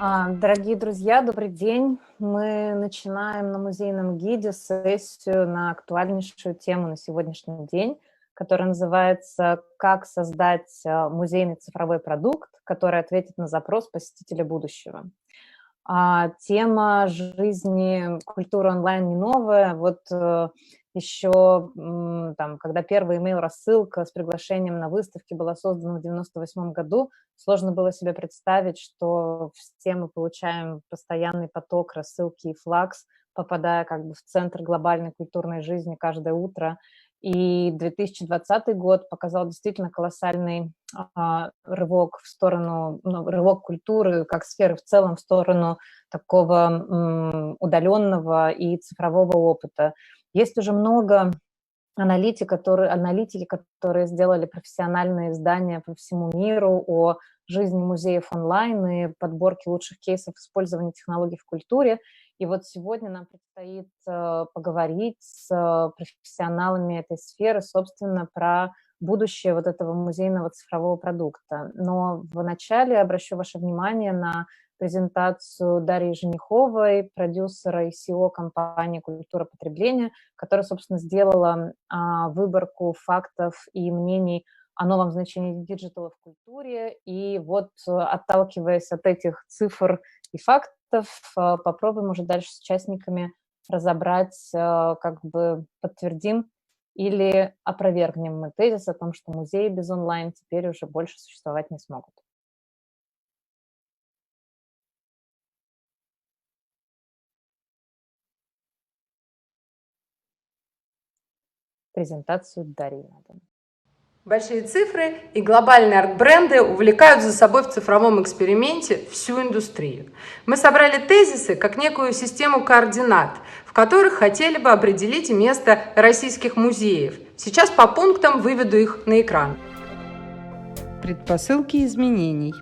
Дорогие друзья, добрый день. Мы начинаем на музейном гиде сессию на актуальнейшую тему на сегодняшний день, которая называется «Как создать музейный цифровой продукт, который ответит на запрос посетителя будущего». Тема жизни культуры онлайн не новая. Еще там, когда первая email-рассылка с приглашением на выставки была создана в 98 году, сложно было себе представить, что все мы получаем постоянный поток рассылки и флакс, попадая как бы в центр глобальной культурной жизни каждое утро. И 2020 год показал действительно колоссальный рывок в сторону, рывок культуры как сферы в целом в сторону такого удаленного и цифрового опыта. Есть уже много аналитики, которые сделали профессиональные издания по всему миру о жизни музеев онлайн и подборке лучших кейсов использования технологий в культуре. И вот сегодня нам предстоит поговорить с профессионалами этой сферы, собственно, про будущее вот этого музейного цифрового продукта. Но вначале обращу ваше внимание на презентацию Дарьи Жениховой, продюсера и CEO компании «Культура потребления», которая, собственно, сделала выборку фактов и мнений о новом значении диджитала в культуре. И вот, отталкиваясь от этих цифр и фактов, попробуем уже дальше с участниками разобрать, как бы подтвердим или опровергнем мы тезис о том, что музеи без онлайн теперь уже больше существовать не смогут. Презентацию Дарьи надо. Большие цифры и глобальные арт-бренды увлекают за собой в цифровом эксперименте всю индустрию. Мы собрали тезисы как некую систему координат, в которых хотели бы определить место российских музеев. Сейчас по пунктам выведу их на экран. Предпосылки изменений.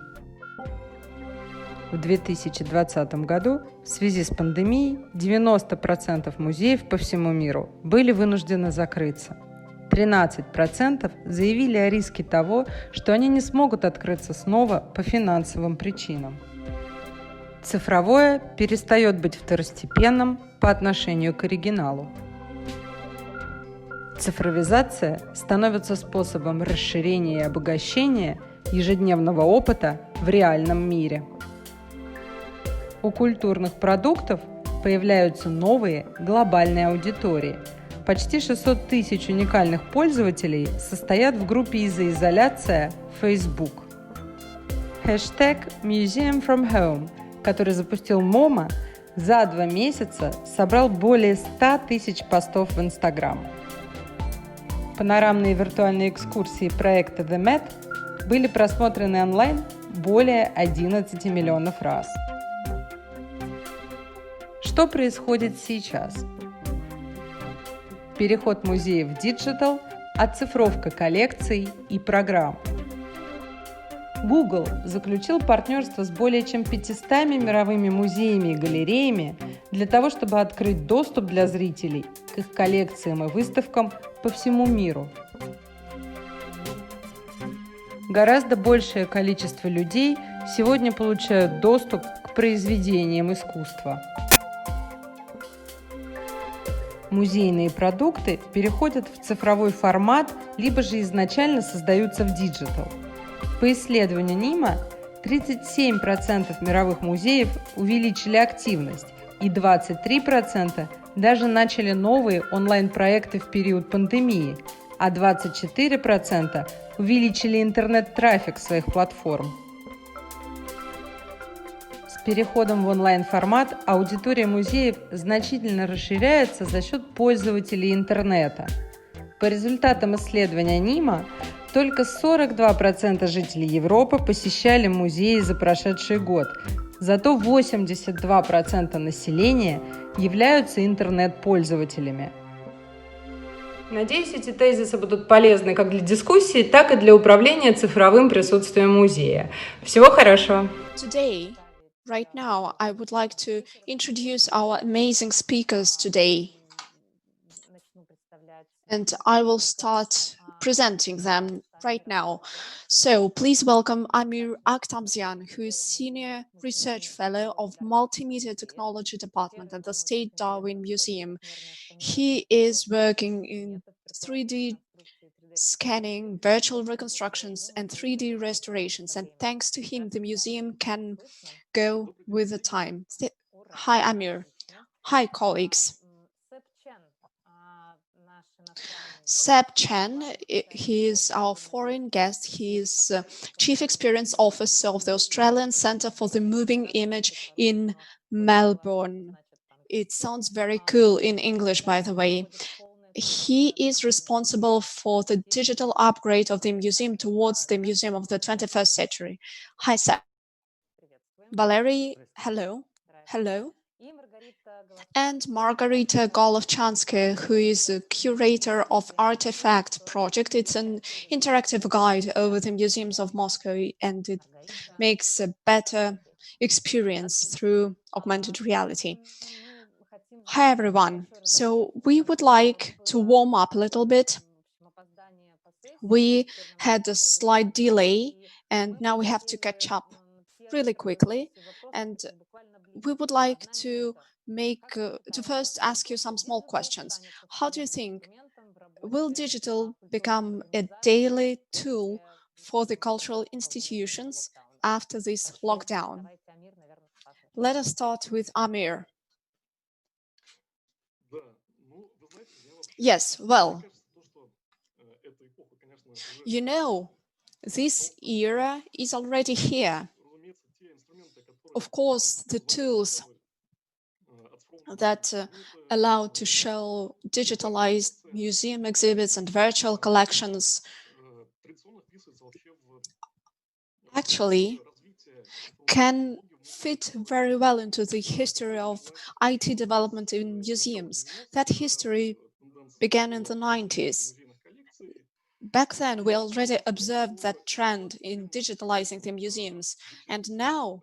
В 2020 году в связи с пандемией 90% музеев по всему миру были вынуждены закрыться. 13% заявили о риске того, что они не смогут открыться снова по финансовым причинам. Цифровое перестает быть второстепенным по отношению к оригиналу. Цифровизация становится способом расширения и обогащения ежедневного опыта в реальном мире. У культурных продуктов появляются новые глобальные аудитории. Почти 600 тысяч уникальных пользователей состоят в группе «Изоляция» Facebook. Хэштег «Museum from Home», который запустил МоМА, за 2 месяца собрал более 100 тысяч постов в Instagram. Панорамные виртуальные экскурсии проекта The Met были просмотрены онлайн более 11 миллионов раз. Что происходит сейчас? Переход музеев в диджитал, оцифровка коллекций и программ. Google заключил партнерство с более чем 500 мировыми музеями и галереями для того, чтобы открыть доступ для зрителей к их коллекциям и выставкам по всему миру. Гораздо большее количество людей сегодня получают доступ к произведениям искусства. Музейные продукты переходят в цифровой формат, либо же изначально создаются в диджитал. По исследованию НИМА, 37% мировых музеев увеличили активность, и 23% даже начали новые онлайн-проекты в период пандемии, а 24% увеличили интернет-трафик своих платформ. С переходом в онлайн-формат аудитория музеев значительно расширяется за счет пользователей интернета. По результатам исследования НИМА, только 42% жителей Европы посещали музеи за прошедший год, зато 82% населения являются интернет-пользователями. Надеюсь, эти тезисы будут полезны как для дискуссии, так и для управления цифровым присутствием музея. Всего хорошего! Right now, I would like to introduce our amazing speakers today. and I will start presenting them right now. So please welcome Amir Akhtamzian, who is Senior Research Fellow of Multimedia Technology Department at the State Darwin Museum. He is working in 3D scanning, virtual reconstructions, and 3D restorations, and thanks to him, the museum can go with the time. Hi, Amir. Hi, colleagues. Seb Chen, he is our foreign guest. He is Chief Experience Officer of the Australian Centre for the Moving Image in Melbourne. It sounds very cool in English, by the way. He is responsible for the digital upgrade of the museum towards the museum of the 21st century. Hi, Seb. Valerie, hello. Hello. And Margarita Golovchanskaya, who is a curator of Artifact Project. It's an interactive guide over the museums of Moscow, and it makes a better experience through augmented reality. Hi, everyone. So we would like to warm up a little bit. We had a slight delay, and now we have to catch up really quickly. And we would like to first ask you some small questions. How do you think, will digital become a daily tool for the cultural institutions after this lockdown? Let us start with Amir. Yes, well, you know, this era is already here. Of course, the tools that allow to show digitalized museum exhibits and virtual collections actually can fit very well into the history of IT development in museums. That history began in the 90s. Back then, we already observed that trend in digitalizing the museums, and now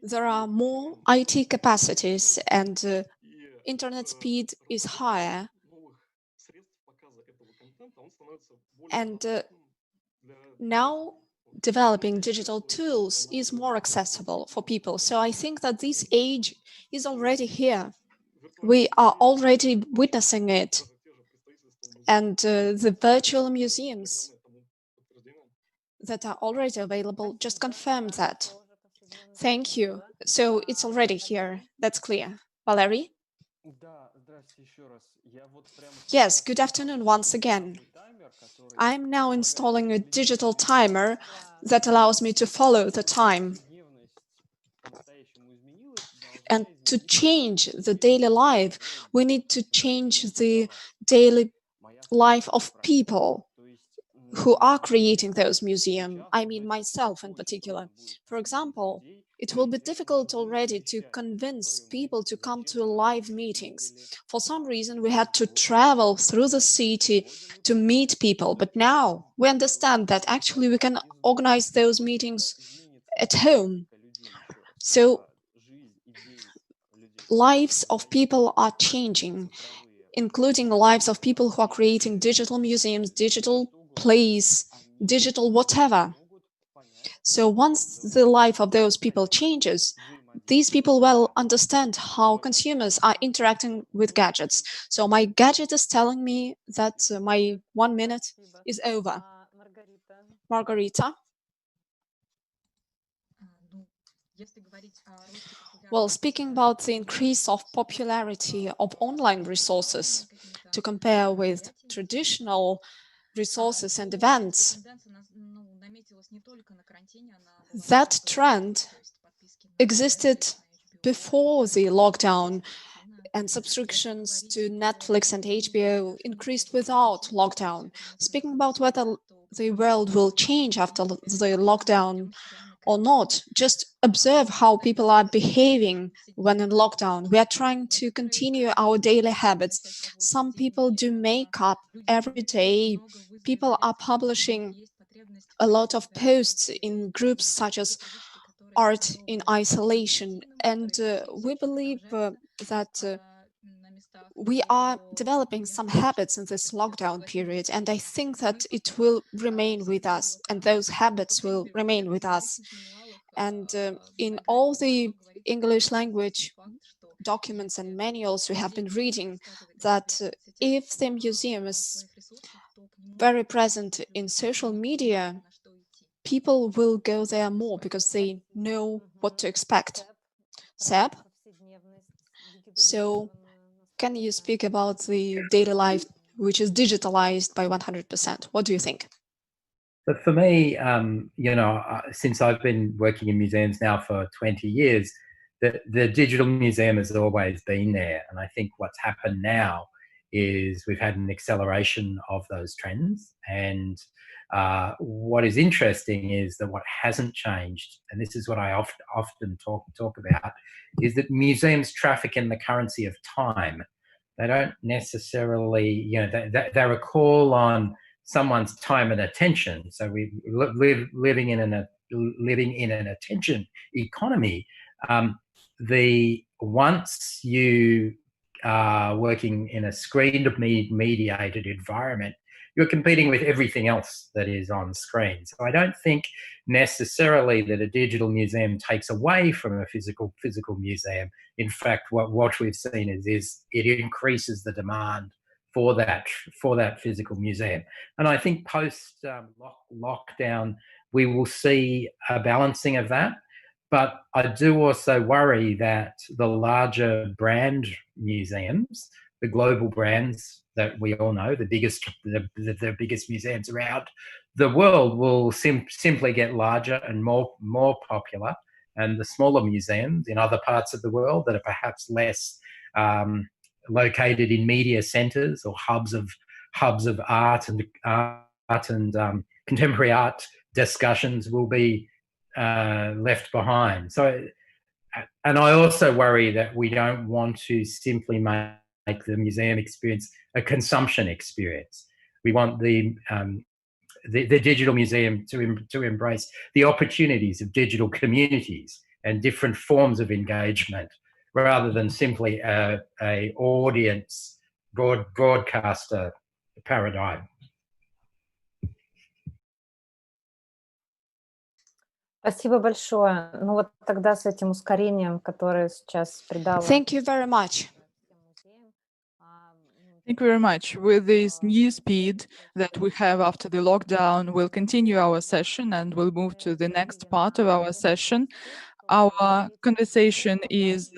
there are more IT capacities and internet speed is higher, and now developing digital tools is more accessible for people. So I think that this age is already here. We are already witnessing it. And the virtual museums that are already available just confirm that. Thank you. So it's already here. That's clear. Valerie? Yes, good afternoon once again. I'm now installing a digital timer that allows me to follow the time. And to change the daily life, we need to change the daily life of people who are creating those museums. I mean, myself in particular. For example, it will be difficult already to convince people to come to live meetings. For some reason, we had to travel through the city to meet people. But now we understand that actually we can organize those meetings at home. So lives of people are changing, including lives of people who are creating digital museums, digital plays, digital whatever. So once the life of those people changes, these people will understand how consumers are interacting with gadgets. So my gadget is telling me that my 1 minute is over. Margarita? Well, speaking about the increase of popularity of online resources to compare with traditional resources and events, that trend existed before the lockdown, and subscriptions to Netflix and HBO increased without lockdown. Speaking about whether the world will change after the lockdown or not, just observe how people are behaving when in lockdown. We are trying to continue our daily habits. Some people do makeup every day. People are publishing a lot of posts in groups such as Art in Isolation. And we believe that we are developing some habits in this lockdown period, and I think that it will remain with us, and those habits will remain with us. And in all the English language documents and manuals we have been reading, that if the museum is very present in social media, people will go there more because they know what to expect. Seb, so can you speak about the daily life which is digitalized by 100%? What do you think? But for me, since I've been working in museums now for 20 years, the digital museum has always been there. And I think what's happened now is we've had an acceleration of those trends. And what is interesting is that what hasn't changed, and this is what I often talk about, is that museums traffic in the currency of time. They don't necessarily, they recall on someone's time and attention. So we living in an attention economy. Once you are working in a screen mediated environment, you're competing with everything else that is on screen. So I don't think necessarily that a digital museum takes away from a physical museum. In fact, what we've seen is it increases the demand for that physical museum. And I think post lockdown, we will see a balancing of that. But I do also worry that the larger brand museums, the global brands that we all know, the biggest museums around the world, will simply get larger and more popular, and the smaller museums in other parts of the world that are perhaps less located in media centres or hubs of art and contemporary art discussions will be left behind. So, and I also worry that we don't want to simply make the museum experience a consumption experience. We want the digital museum to embrace the opportunities of digital communities and different forms of engagement, rather than simply a audience broadcaster paradigm. Спасибо большое. Ну вот тогда с этим ускорением, которое сейчас придало... Thank you very much. Thank you very much. With this new speed that we have after the lockdown, we'll continue our session and we'll move to the next part of our session. Our conversation is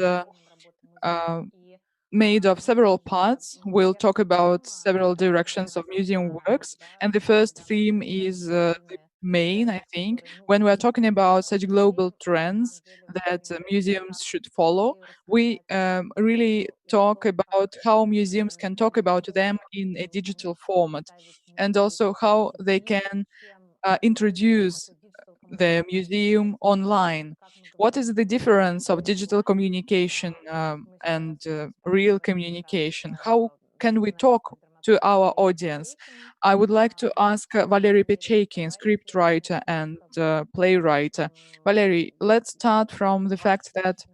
made of several parts. We'll talk about several directions of museum works, and the first theme is the main, I think, when we're talking about such global trends that museums should follow. We really talk about how museums can talk about them in a digital format, and also how they can introduce the museum online. What is the difference of digital communication and real communication? How can we talk to our audience? I would like to ask Valery Pecheykin, scriptwriter and playwright. Valery, let's start from the fact that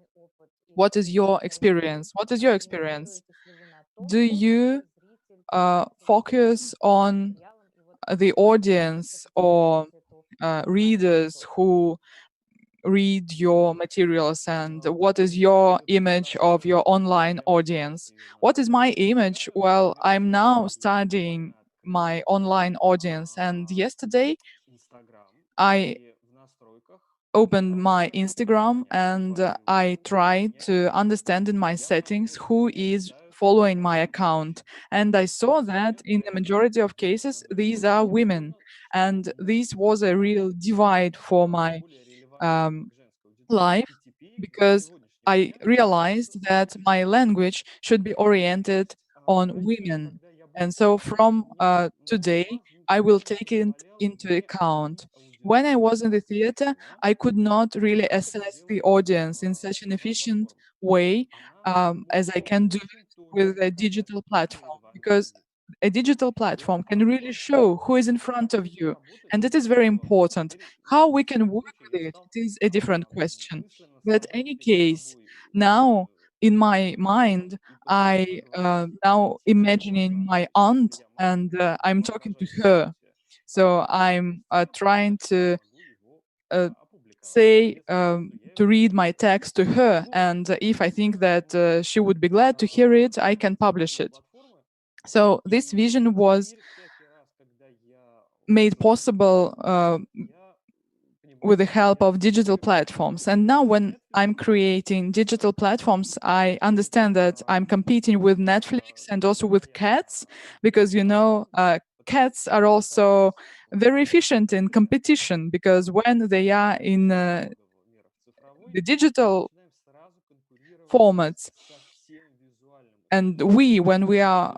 what is your experience? What is your experience? Do you focus on the audience or readers who read your materials, and what is your image of your online audience? What is my image? Well, I'm now studying my online audience, and yesterday I opened my Instagram and I tried to understand in my settings who is following my account, and I saw that in the majority of cases these are women, and this was a real divide for my life, because I realized that my language should be oriented on women. And so from today, I will take it into account. When I was in the theater, I could not really assess the audience in such an efficient way as I can do it with a digital platform, because a digital platform can really show who is in front of you, and it is very important. How we can work with it, it is a different question. But any case, now in my mind, I now imagining my aunt, and I'm talking to her. So I'm trying to say to read my text to her, and if I think that she would be glad to hear it, I can publish it. So this vision was made possible with the help of digital platforms. And now when I'm creating digital platforms, I understand that I'm competing with Netflix and also with cats, because, cats are also very efficient in competition, because when they are in the digital formats, and when we are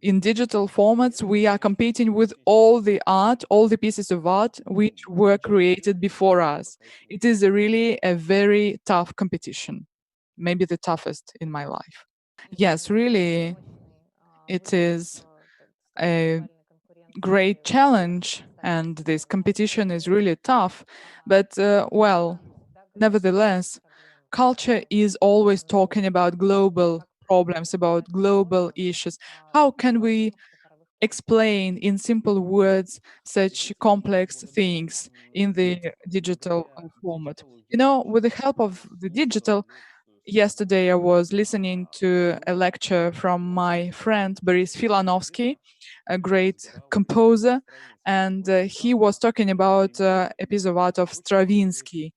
in digital formats, we are competing with all the art, all the pieces of art which were created before us. It is really a very tough competition, maybe the toughest in my life. Yes, really, it is a great challenge, and this competition is really tough. But, nevertheless, culture is always talking about global problems, about global issues. How can we explain in simple words such complex things in the digital format? With the help of the digital, yesterday I was listening to a lecture from my friend Boris Filanovsky, a great composer, and he was talking about a piece of art of Stravinsky,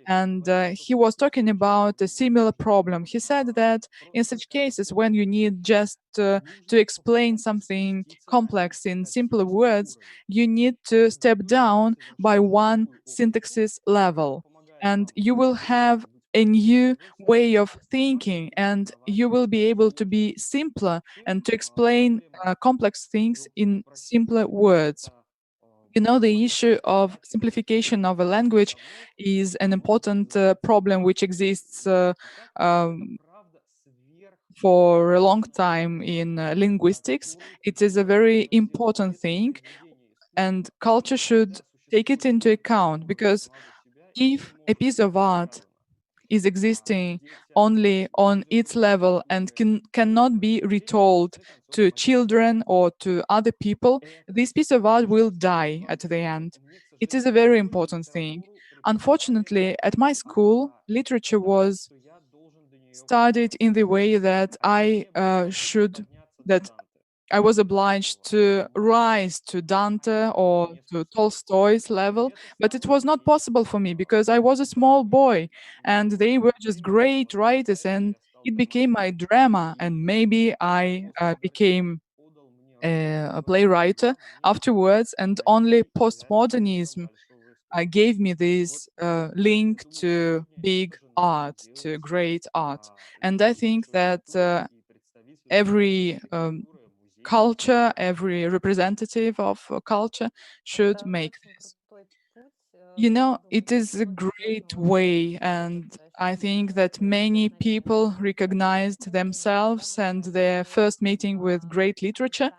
and he was talking about a similar problem. He said that in such cases, when you need just to explain something complex in simpler words, you need to step down by one syntaxis level, and you will have a new way of thinking, and you will be able to be simpler and to explain complex things in simpler words. The issue of simplification of a language is an important problem which exists for a long time in linguistics. It is a very important thing, and culture should take it into account, because if a piece of art is existing only on its level and cannot be retold to children or to other people, this piece of art will die at the end. It is a very important thing. Unfortunately, at my school, literature was studied in the way that I was obliged to rise to Dante or to Tolstoy's level, but it was not possible for me because I was a small boy and they were just great writers, and it became my drama, and maybe I became a playwright afterwards, and only postmodernism gave me this link to big art, to great art. And I think that every culture, every representative of a culture should make this. It is a great way, and I think that many people recognized themselves and their first meeting with great literature.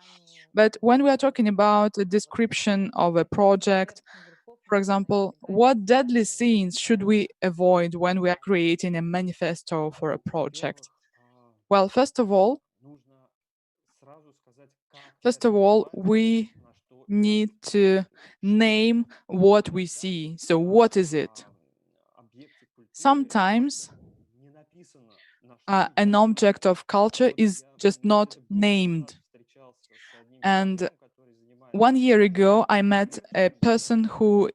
But when we are talking about a description of a project, for example, what deadly scenes should we avoid when we are creating a manifesto for a project? Well, first of all, we need to name what we see. So, what is it? Sometimes an object of culture is just not named. And 1 year ago, I met a person who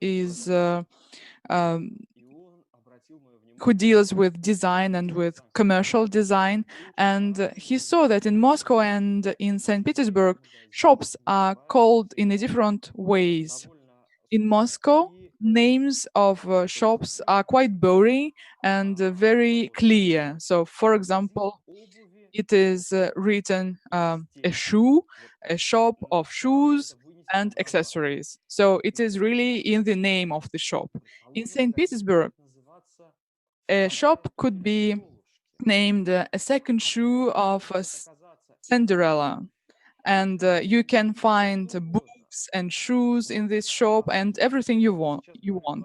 deals with design and with commercial design, and he saw that in Moscow and in St. Petersburg, shops are called in a different ways. In Moscow, names of shops are quite boring and very clear. So, for example, it is written a shoe, a shop of shoes and accessories. So it is really in the name of the shop. In St. Petersburg, a shop could be named a second shoe of Cinderella, and you can find books and shoes in this shop and everything you want.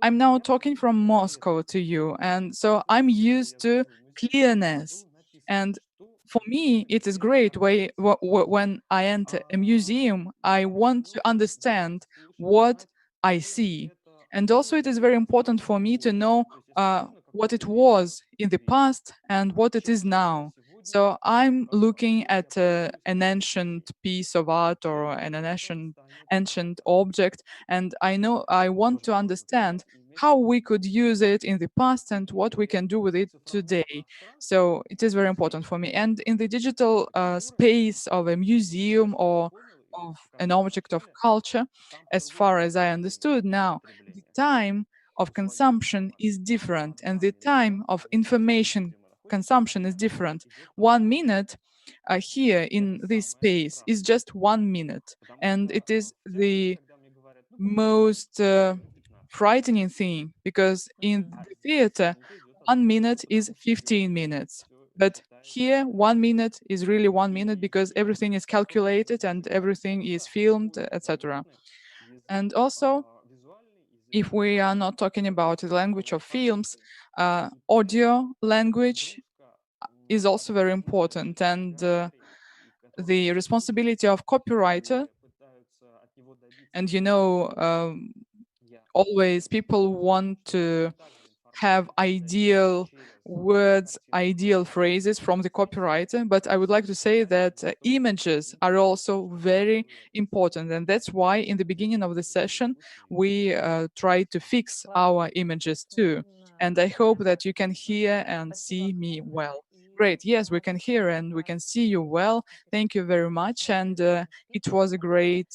I'm now talking from Moscow to you, and so I'm used to clearness. And for me, it is great when I enter a museum, I want to understand what I see. And also, it is very important for me to know what it was in the past and what it is now. So I'm looking at an ancient piece of art or an ancient object, and I know I want to understand how we could use it in the past and what we can do with it today. So it is very important for me. And in the digital space of a museum or of an object of culture, as far as I understood now, the time of consumption is different and the time of information consumption is different. 1 minute here in this space is just 1 minute, and it is the most frightening thing because in the theater 1 minute is 15 minutes, but here 1 minute is really 1 minute because everything is calculated and everything is filmed, etc. And also, if we are not talking about the language of films, audio language is also very important, and the responsibility of copywriter. And always people want to have ideal words, ideal phrases from the copywriter, but I would like to say that images are also very important, and that's why in the beginning of the session we try to fix our images too. And I hope that you can hear and see me well. Great, yes, we can hear and we can see you well. Thank you very much, and it was a great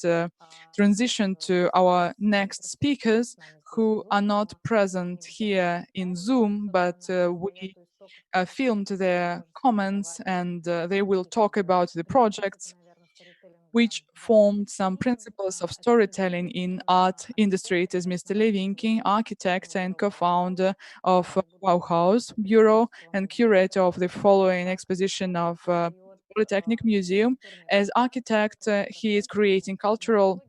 transition to our next speakers, who are not present here in Zoom, but we filmed their comments, and they will talk about the projects which formed some principles of storytelling in art industry. It is Mr. Levinkin, architect and co-founder of Bauhaus Bureau and curator of the following exposition of Polytechnic Museum. As architect, he is creating cultural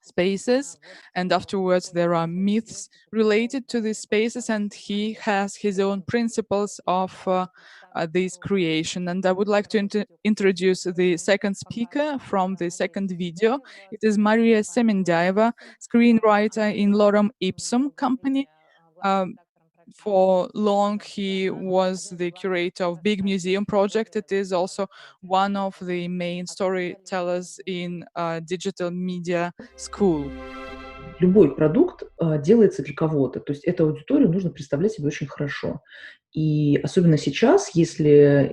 spaces, and afterwards there are myths related to these spaces, and he has his own principles of this creation. And I would like to introduce the second speaker from the second video. It is Maria Semendyeva, screenwriter in Lorem Ipsum company. For long, he was the curator of Big Museum Project. It is also one of the main storytellers in Digital Media School. Любой продукт делается для кого-то, то есть эту аудиторию нужно представлять себе очень хорошо. И особенно сейчас, если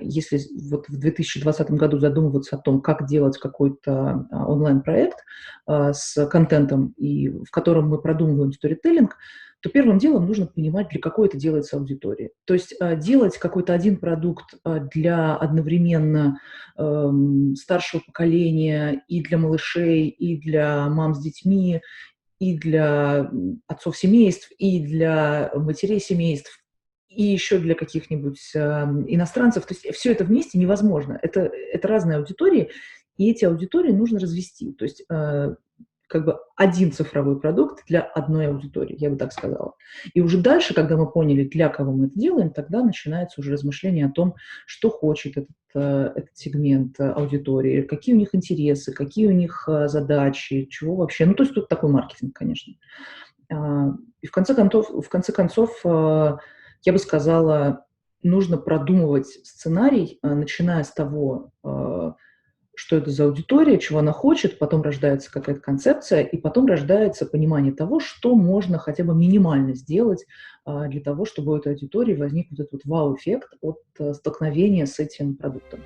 вот в 2020 году задумываться о том, как делать какой-то онлайн-проект с контентом, и в котором мы продумываем сторителлинг, то первым делом нужно понимать, для какой это делается аудитории. То есть делать какой-то один продукт для одновременно старшего поколения, и для малышей, и для мам с детьми, и для отцов семейств, и для матерей семейств, и еще для каких-нибудь иностранцев. То есть все это вместе невозможно. Это разные аудитории, и эти аудитории нужно развести. То есть как бы один цифровой продукт для одной аудитории, я бы так сказала. И уже дальше, когда мы поняли, для кого мы это делаем, тогда начинается уже размышление о том, что хочет этот сегмент аудитории, какие у них интересы, какие у них задачи, чего вообще. Ну, то есть тут такой маркетинг, конечно. И в конце концов, я бы сказала, нужно продумывать сценарий, начиная с того, что это за аудитория, чего она хочет, потом рождается какая-то концепция, и потом рождается понимание того, что можно хотя бы минимально сделать для того, чтобы у этой аудитории возник вот этот вот вау-эффект от столкновения с этим продуктом.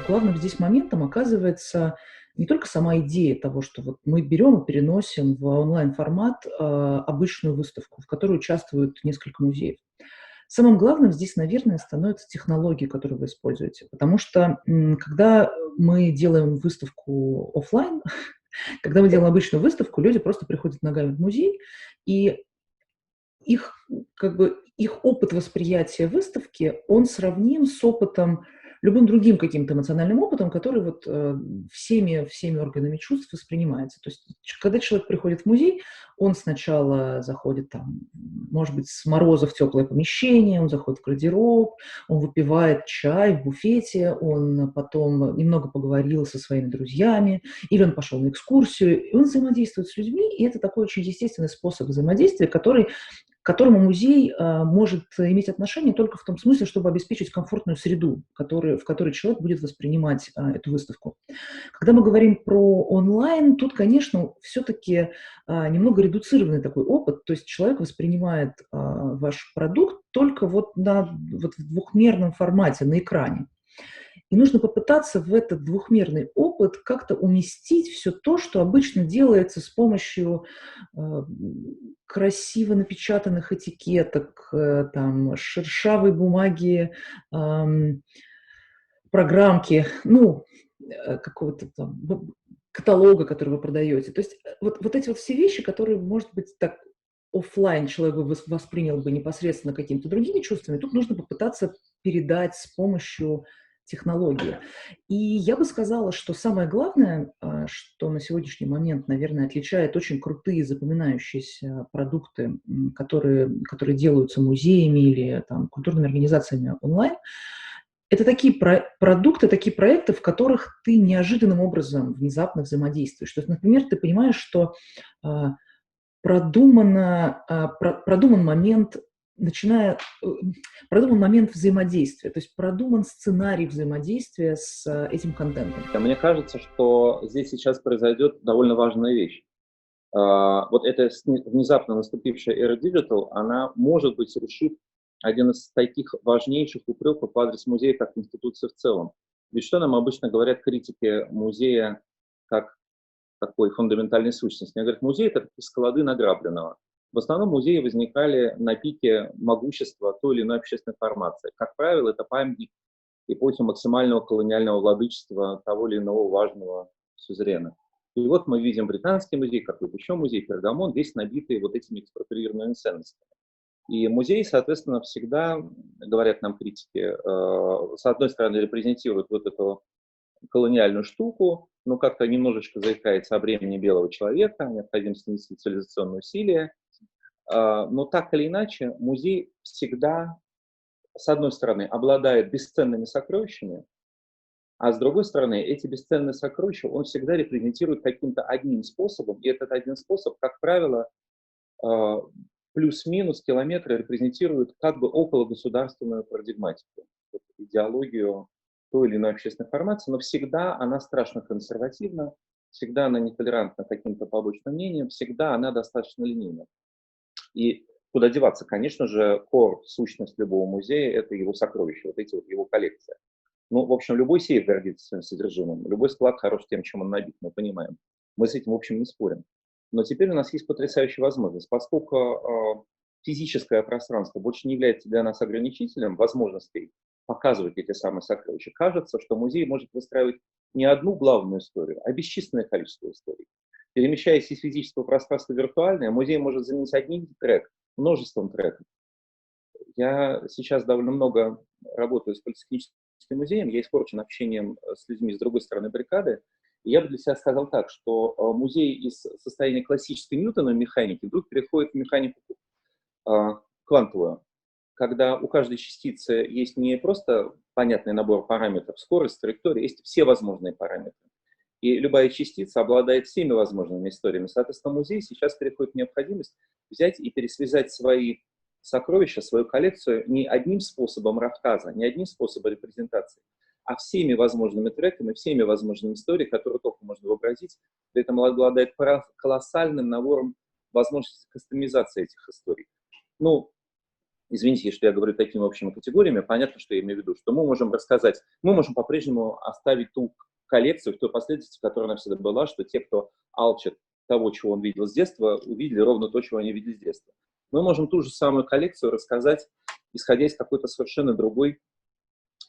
Главным здесь моментом оказывается не только сама идея того, что вот мы берем и переносим в онлайн-формат обычную выставку, в которой участвуют несколько музеев. Самым главным здесь, наверное, становятся технологии, которые вы используете. Потому что когда мы делаем выставку офлайн, когда мы делаем обычную выставку, люди просто приходят ногами в музей, и их опыт восприятия выставки, он сравним с опытом любым другим каким-то эмоциональным опытом, который вот всеми органами чувств воспринимается. То есть, когда человек приходит в музей, он сначала заходит там, может быть, с мороза в теплое помещение, он заходит в гардероб, он выпивает чай в буфете, он потом немного поговорил со своими друзьями, или он пошел на экскурсию, и он взаимодействует с людьми, и это такой очень естественный способ взаимодействия, к которому музей может иметь отношение только в том смысле, чтобы обеспечить комфортную среду, в которой человек будет воспринимать эту выставку. Когда мы говорим про онлайн, тут, конечно, все-таки немного редуцированный такой опыт, то есть человек воспринимает ваш продукт только вот в двухмерном формате, на экране. И нужно попытаться в этот двухмерный опыт как-то уместить все то, что обычно делается с помощью красиво напечатанных этикеток, там, шершавой бумаги, программки, ну, какого-то там каталога, который вы продаете. То есть вот эти вот все вещи, которые, может быть, так офлайн человек бы воспринял бы непосредственно какими-то другими чувствами, тут нужно попытаться передать с помощью технологии. И я бы сказала, что самое главное, что на сегодняшний момент, наверное, отличает очень крутые запоминающиеся продукты, которые делаются музеями или там, культурными организациями онлайн, это такие продукты, такие проекты, в которых ты неожиданным образом внезапно взаимодействуешь. То есть, например, ты понимаешь, что продуман момент взаимодействия, то есть продуман сценарий взаимодействия с этим контентом. Мне кажется, что здесь сейчас произойдет довольно важная вещь. Вот эта внезапно наступившая эра Digital, она, может быть, решит один из таких важнейших упреков в адрес музея как институции в целом. Ведь что нам обычно говорят критики музея как такой фундаментальной сущности? Они говорят, музей — это склады награбленного. В основном музеи возникали на пике могущества той или иной общественной формации. Как правило, это памятник эпохи максимального колониального владычества того или иного важного сюзерена. И вот мы видим британский музей, какой-то еще музей, Пергамон, весь набитый вот этими экспроприированными ценностями. И музеи, соответственно, всегда, говорят нам критики, с одной стороны репрезентируют вот эту колониальную штуку, но как-то немножечко заикается о бремени белого человека, необходимости нести цивилизационные усилия. Но так или иначе, музей всегда, с одной стороны, обладает бесценными сокровищами, а с другой стороны, эти бесценные сокровища он всегда репрезентирует каким-то одним способом, и этот один способ, как правило, плюс-минус километры репрезентирует как бы окологосударственную парадигматику, идеологию той или иной общественной формации, но всегда она страшно консервативна, всегда она нетолерантна к каким-то побочным мнениям, всегда она достаточно линейна. И куда деваться? Конечно же, сущность любого музея — это его сокровища, вот эти вот его коллекции. Ну, в общем, любой сейф гордится своим содержимым, любой склад хорош тем, чем он набит, мы понимаем. Мы с этим, в общем, не спорим. Но теперь у нас есть потрясающая возможность, поскольку физическое пространство больше не является для нас ограничителем возможностей показывать эти самые сокровища. Кажется, что музей может выстраивать не одну главную историю, а бесчисленное количество историй. Перемещаясь из физического пространства в виртуальное, музей может заменить один трек множеством треков. Я сейчас довольно много работаю с политехническим музеем, я испорчен общением с людьми с другой стороны баррикады. И я бы для себя сказал так, что музей из состояния классической Ньютоновой механики вдруг переходит в механику квантовую, когда у каждой частицы есть не просто понятный набор параметров, скорость, траектория, есть все возможные параметры. И любая частица обладает всеми возможными историями. Соответственно, музей сейчас переходит в необходимость взять и пересвязать свои сокровища, свою коллекцию не одним способом рассказа, не одним способом репрезентации, а всеми возможными треками, всеми возможными историями, которые только можно вообразить. При этом обладает колоссальным набором возможностей кастомизации этих историй. Ну, извините, что я говорю такими общими категориями, понятно, что я имею в виду, что мы можем рассказать, мы можем по-прежнему оставить ту коллекцию в той последовательности, которая она всегда была, что те, кто алчит того, чего он видел с детства, увидели ровно то, чего они видели с детства. Мы можем ту же самую коллекцию рассказать, исходя из какой-то совершенно другой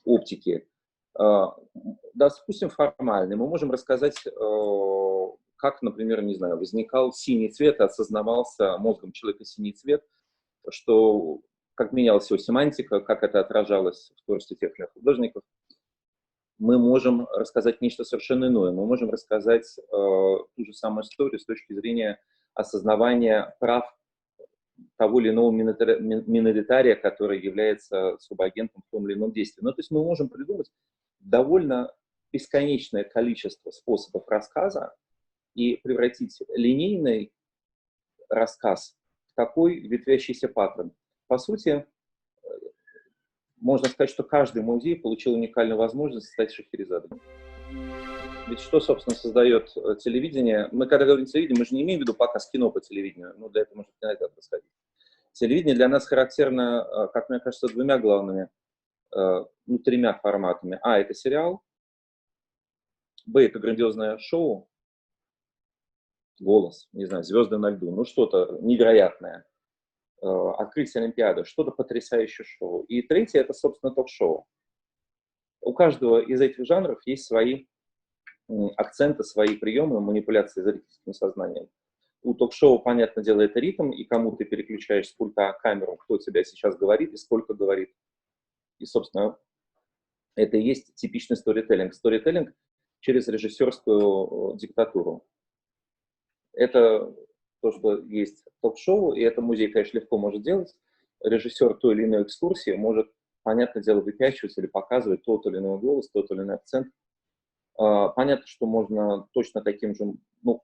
оптики. Допустим, формальной. Мы можем рассказать, как, например, не знаю, возникал синий цвет, осознавался мозгом человека синий цвет, что как менялась его семантика, как это отражалось в творчестве тех или иных художников. мы можем рассказать нечто совершенно иное. Мы можем рассказать ту же самую историю с точки зрения осознавания прав того или иного миноритария, который является субагентом в том или ином действии. Ну, то есть мы можем придумать довольно бесконечное количество способов рассказа и превратить линейный рассказ в такой ветвящийся паттерн. По сути, можно сказать, что каждый музей получил уникальную возможность стать Шахерезадой. Ведь что, собственно, создает телевидение? Мы, когда говорим телевидение, мы же не имеем в виду показ кино по телевидению, но для этого можно иногда происходить. Телевидение для нас характерно, как мне кажется, двумя главными, тремя форматами. А, это сериал. Б, это грандиозное шоу. Голос, не знаю, «Звезды на льду», ну что-то невероятное. Открытие Олимпиады, что-то потрясающее шоу. И третье, это, собственно, ток-шоу. У каждого из этих жанров есть свои акценты, свои приемы манипуляции зрительским сознанием. У ток-шоу, понятное дело, это ритм, и кому ты переключаешь с пульта камеру, кто тебя сейчас говорит и сколько говорит. И, собственно, это и есть типичный сторителлинг. Сторителлинг через режиссерскую диктатуру. Это то, что есть ток-шоу, и это музей, конечно, легко может делать. Режиссер той или иной экскурсии может, понятное дело, выпячивать или показывать тот или иной голос, тот или иной акцент. Понятно, что можно точно таким же,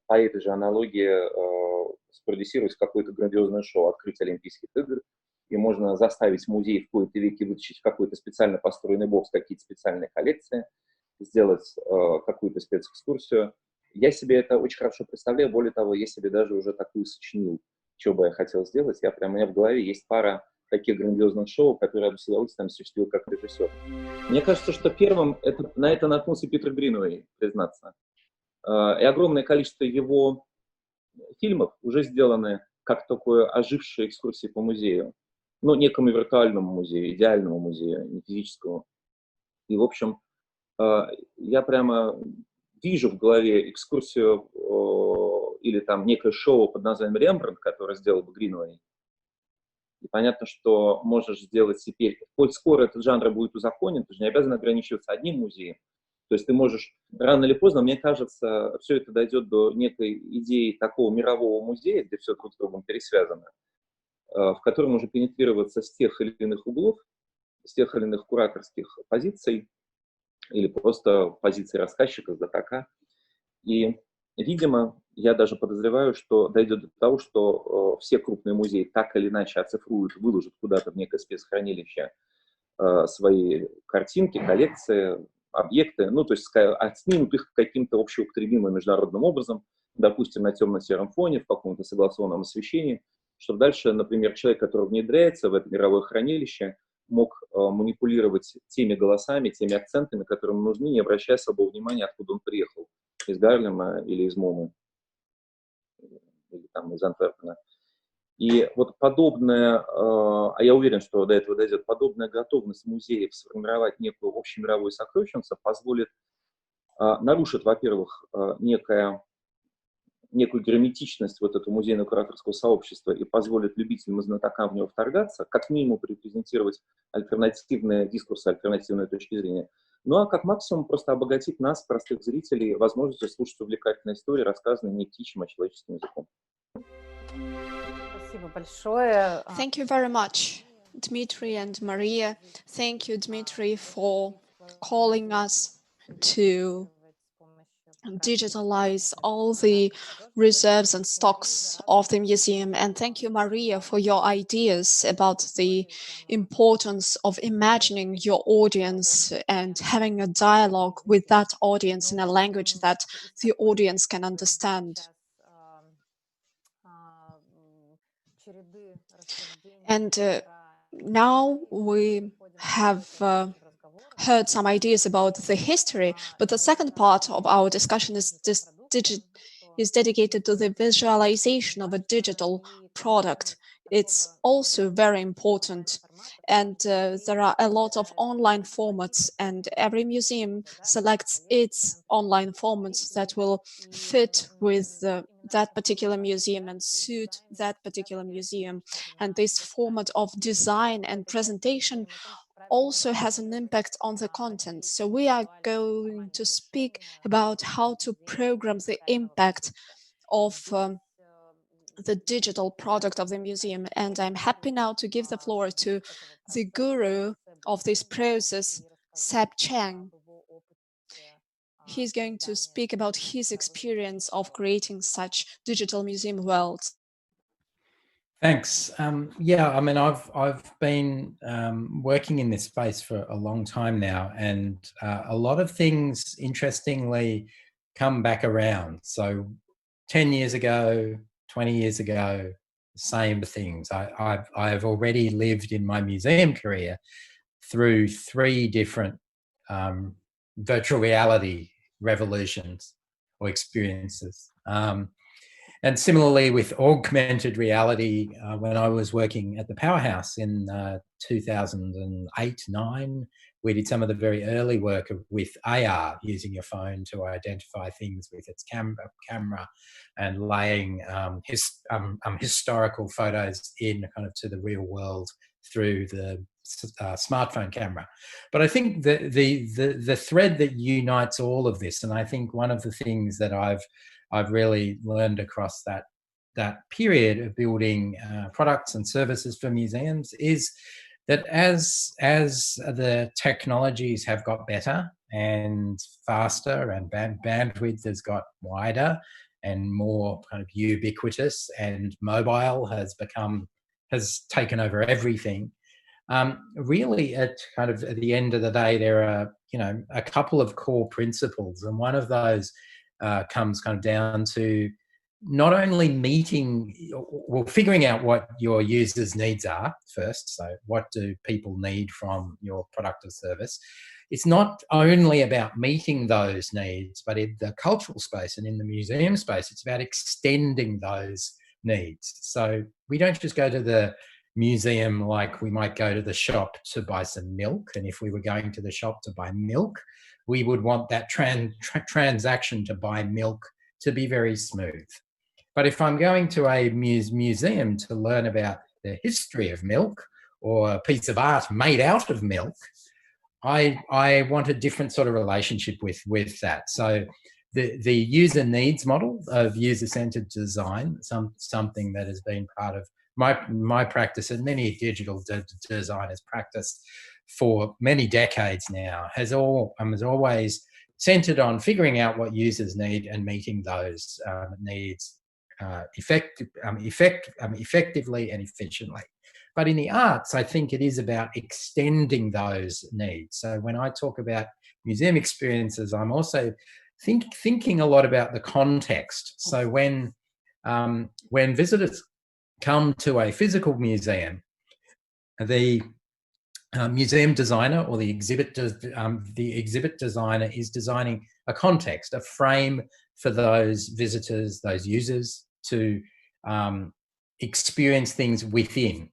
по этой же аналогии спродюсировать какое-то грандиозное шоу, открытие Олимпийских игр, и можно заставить музей в кои-то веки вытащить какой-то специально построенный бокс, какие-то специальные коллекции, сделать какую-то спецэкскурсию. Я себе это очень хорошо представляю, более того, я себе даже уже такую сочинил, что бы я хотел сделать. У меня в голове есть пара таких грандиозных шоу, которые я бы с удовольствием осуществил как режиссер. Мне кажется, что первым на это наткнулся Питер Гринвей, признаться. И огромное количество его фильмов уже сделаны как такое ожившие экскурсии по музею. Некому виртуальному музею, идеальному музею, не физическому. И, в общем, я прямо вижу в голове экскурсию или там некое шоу под названием «Рембрандт», которое сделал бы Гринвей. И понятно, что можешь сделать теперь, хоть скоро этот жанр будет узаконен, ты же не обязан ограничиваться одним музеем. То есть ты можешь рано или поздно, мне кажется, все это дойдет до некой идеи такого мирового музея, где все друг с другом пересвязано, в котором можно пенетрироваться с тех или иных углов, с тех или иных кураторских позиций, или просто позиции рассказчика, знатока. И, видимо, я даже подозреваю, что дойдет до того, что все крупные музеи так или иначе оцифруют, выложат куда-то в некое спецхранилище свои картинки, коллекции, объекты, то есть снимут их каким-то общеупотребимым международным образом, допустим, на темно-сером фоне, в каком-то согласованном освещении, чтобы дальше, например, человек, который внедряется в это мировое хранилище, мог манипулировать теми голосами, теми акцентами, которые ему нужны, не обращая особого внимания, откуда он приехал, из Гарлема или из Момы, или там из Антверпена. И вот подобная, а я уверен, что до этого дойдет, подобная готовность музеев сформировать некую общемировую сокровищницу позволит, нарушит, во-первых, некую герметичность вот этого музейно-кураторского сообщества и позволит любителям и знатокам в него вторгаться, как минимум репрезентировать альтернативные дискурсы, альтернативные точки зрения. А как максимум просто обогатить нас, простых зрителей, возможностью слушать увлекательные истории, рассказанные не птичьим, а человеческим языком. Спасибо большое. Thank you very much, Dmitry and Maria. Thank you, Dmitry, for calling us to digitalize all the reserves and stocks of the museum. And thank you, Maria, for your ideas about the importance of imagining your audience and having a dialogue with that audience in a language that the audience can understand. And now we have heard some ideas about the history, but the second part of our discussion is dedicated to the visualization of a digital product. It's also very important. And there are a lot of online formats, and every museum selects its online formats that will fit with that particular museum and suit that particular museum. And this format of design and presentation also has an impact on the content. So we are going to speak about how to program the impact of the digital product of the museum. And I'm happy now to give the floor to the guru of this process, Seb Chang. He's going to speak about his experience of creating such digital museum worlds. Thanks. Yeah, I mean, I've been working in this space for a long time now, and a lot of things, interestingly, come back around. So, 10 years ago, 20 years ago, same things. I've already lived in my museum career through 3 different virtual reality revolutions or experiences. And similarly with augmented reality, when I was working at the Powerhouse in 2008-9, we did some of the very early work with AR, using your phone to identify things with its camera and laying historical photos in kind of to the real world through the smartphone camera. But I think the thread that unites all of this, and I think one of the things that I've really learned across that period of building products and services for museums, is that as the technologies have got better and faster, and bandwidth has got wider and more kind of ubiquitous, and mobile has taken over everything. Really, at the end of the day, there are a couple of core principles, and one of those comes kind of down to not only figuring out what your users' needs are first. So what do people need from your product or service? It's not only about meeting those needs, but in the cultural space and in the museum space, it's about extending those needs. So we don't just go to the museum like we might go to the shop to buy some milk. And if we were going to the shop to buy milk, we would want that transaction to buy milk to be very smooth. But if I'm going to a museum to learn about the history of milk, or a piece of art made out of milk, I want a different sort of relationship with that. So the user needs model of user-centered design, something that has been part of my practice, and many digital designers' practice for many decades now, has always centered on figuring out what users need and meeting those needs effectively and efficiently. But in the arts, I think it is about extending those needs. So when I talk about museum experiences, I'm also thinking a lot about the context. So when visitors come to a physical museum, the museum designer or the exhibit designer is designing a context, a frame for those visitors, those users to experience things within.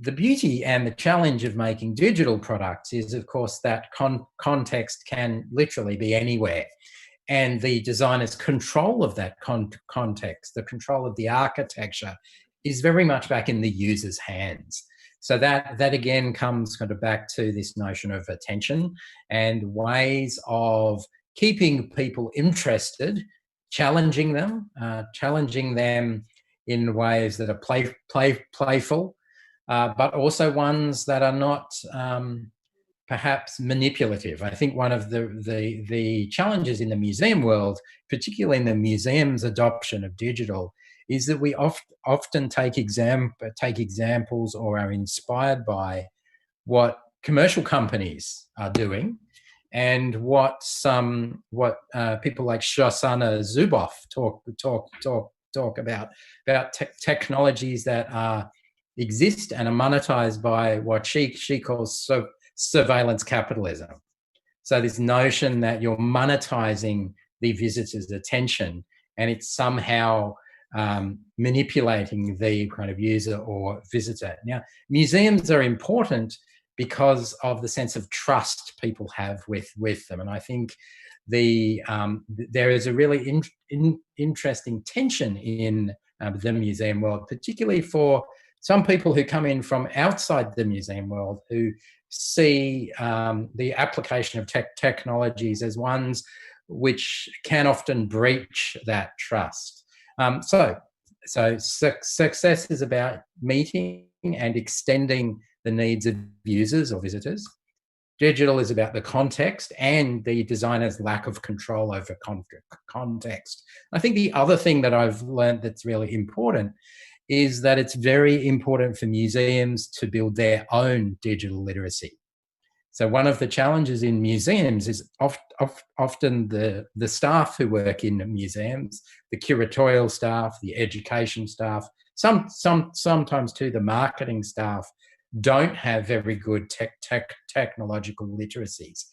The beauty and the challenge of making digital products is, of course, that context can literally be anywhere. And the designer's control of that context, the control of the architecture, is very much back in the user's hands. So that again comes kind of back to this notion of attention and ways of keeping people interested, challenging them in ways that are playful, but also ones that are not perhaps manipulative. I think one of the challenges in the museum world, particularly in the museum's adoption of digital, is that we often take examples or are inspired by what commercial companies are doing, and what people like Shoshana Zuboff talk about technologies that exist and are monetized by what she calls surveillance capitalism. So this notion that you're monetizing the visitor's attention, and it's somehow manipulating the kind of user or visitor. Now, museums are important because of the sense of trust people have with them, and I think there is a really interesting tension in the museum world, particularly for some people who come in from outside the museum world who see the application of technologies as ones which can often breach that trust. So success is about meeting and extending the needs of users or visitors. Digital is about the context and the designer's lack of control over context. I think the other thing that I've learned that's really important is that it's very important for museums to build their own digital literacy. So one of the challenges in museums is often the staff who work in museums, the curatorial staff, the education staff, sometimes too the marketing staff, don't have very good technological literacies.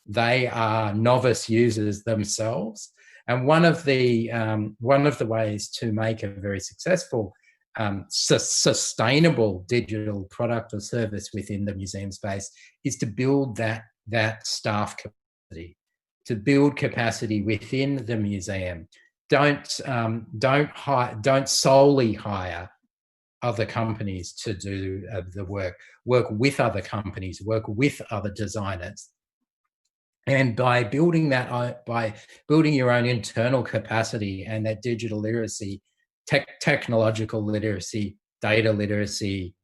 They are novice users themselves, and one of the ways to make a very successful sustainable digital product or service within the museum space is to build that staff capacity, to build capacity within the museum. Don't solely hire other companies to do the work. Work with other companies, work with other designers. And by building your own internal capacity and that digital literacy, technological literacy, data literacy,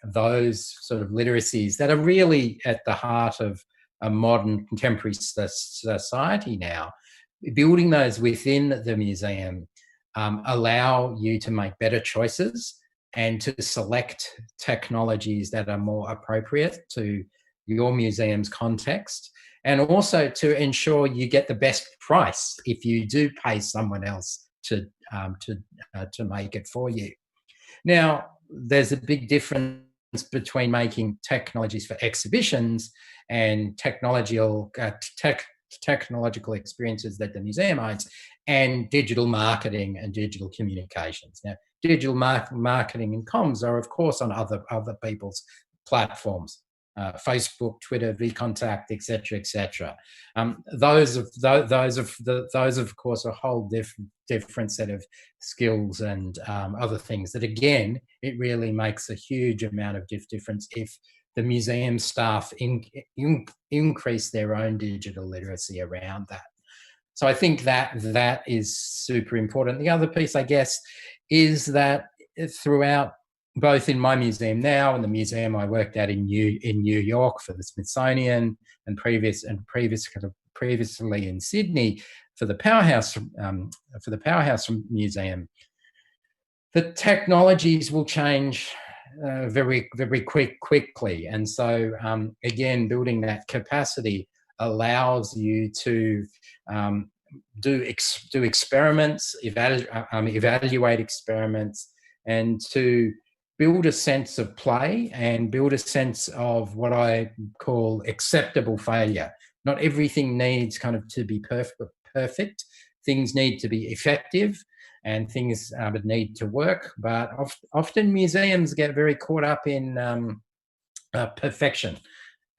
those sort of literacies that are really at the heart of a modern contemporary society now, building those within the museum allow you to make better choices and to select technologies that are more appropriate to your museum's context, and also to ensure you get the best price if you do pay someone else to make it for you. Now, there's a big difference between making technologies for exhibitions and technological experiences that the museum owns, and digital marketing and digital communications. Now, digital marketing and comms are, of course, on other people's platforms, Facebook, Twitter, VKontakte, etc., etc. Those, of course, are a whole different set of skills and other things that, again, it really makes a huge amount of difference if the museum staff increase their own digital literacy around that. So I think that is super important. The other piece, I guess, is that throughout, both in my museum now and the museum I worked at in New York for the Smithsonian, and previously in Sydney for the Powerhouse Museum, the technologies will change very quickly, and so again, building that capacity allows you to do experiments, evaluate experiments, and to build a sense of play and build a sense of what I call acceptable failure. Not everything needs kind of to be perfect. Things need to be effective, and things need to work. But often museums get very caught up in perfection.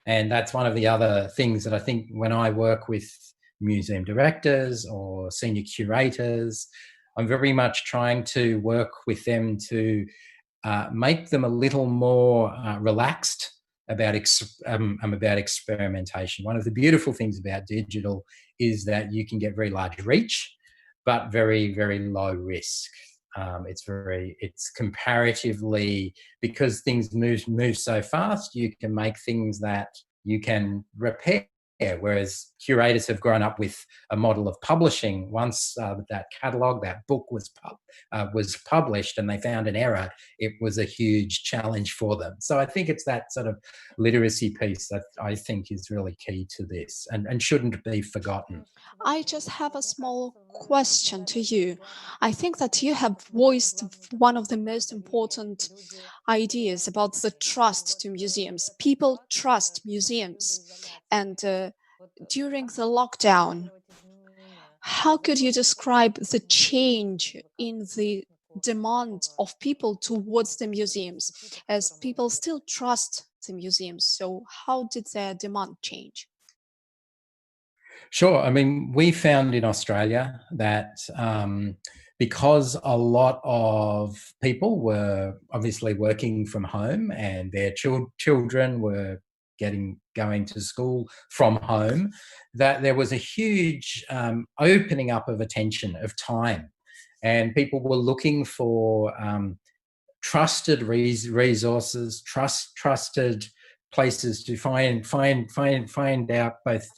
And that's one of the other things that I think when I work with museum directors or senior curators, I'm very much trying to work with them to make them a little more relaxed about experimentation. One of the beautiful things about digital is that you can get very large reach, but very, very low risk. It's comparatively, because things move so fast, you can make things that you can repair. Whereas curators have grown up with a model of publishing. Once that catalogue, that book was published and they found an error, it was a huge challenge for them. So I think it's that sort of literacy piece that I think is really key to this and shouldn't be forgotten. I just have a small question to you. I think that you have voiced one of the most important ideas about the trust to museums. People trust museums. And during the lockdown, how could you describe the change in the demand of people towards the museums, as people still trust the museums? So how did their demand change? Sure. I mean, we found in Australia that because a lot of people were obviously working from home and their children were going to school from home, that there was a huge opening up of attention, of time, and people were looking for trusted resources, trusted places to find out both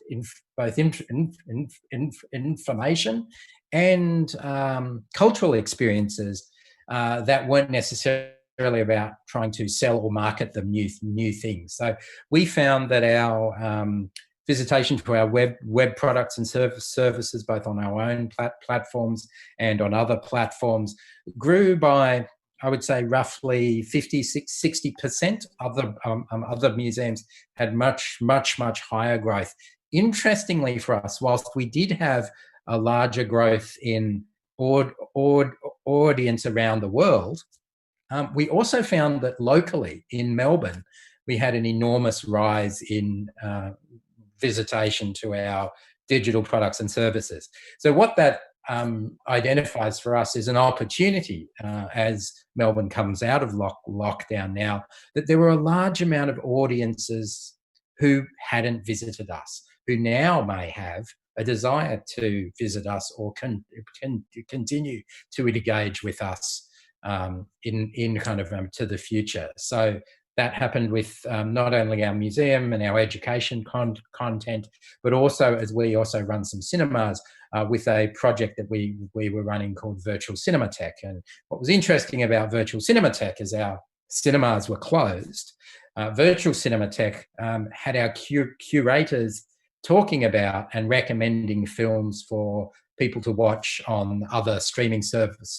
information and cultural experiences that weren't necessarily about trying to sell or market them new things. So we found that our visitation to our web products and services, both on our own platforms and on other platforms, grew by, I would say, roughly 60%. Other museums had much higher growth. Interestingly for us, whilst we did have a larger growth in audience around the world, we also found that locally in Melbourne, we had an enormous rise in visitation to our digital products and services. So what that identifies for us is an opportunity as Melbourne comes out of lockdown now, that there were a large amount of audiences who hadn't visited us, who now may have a desire to visit us or can continue to engage with us in kind of to the future. So that happened with not only our museum and our education content, but also as we also run some cinemas with a project that we were running called Virtual Cinematheque. And what was interesting about Virtual Cinematheque is our cinemas were closed. Virtual Cinematheque had our curators talking about and recommending films for people to watch on other streaming services.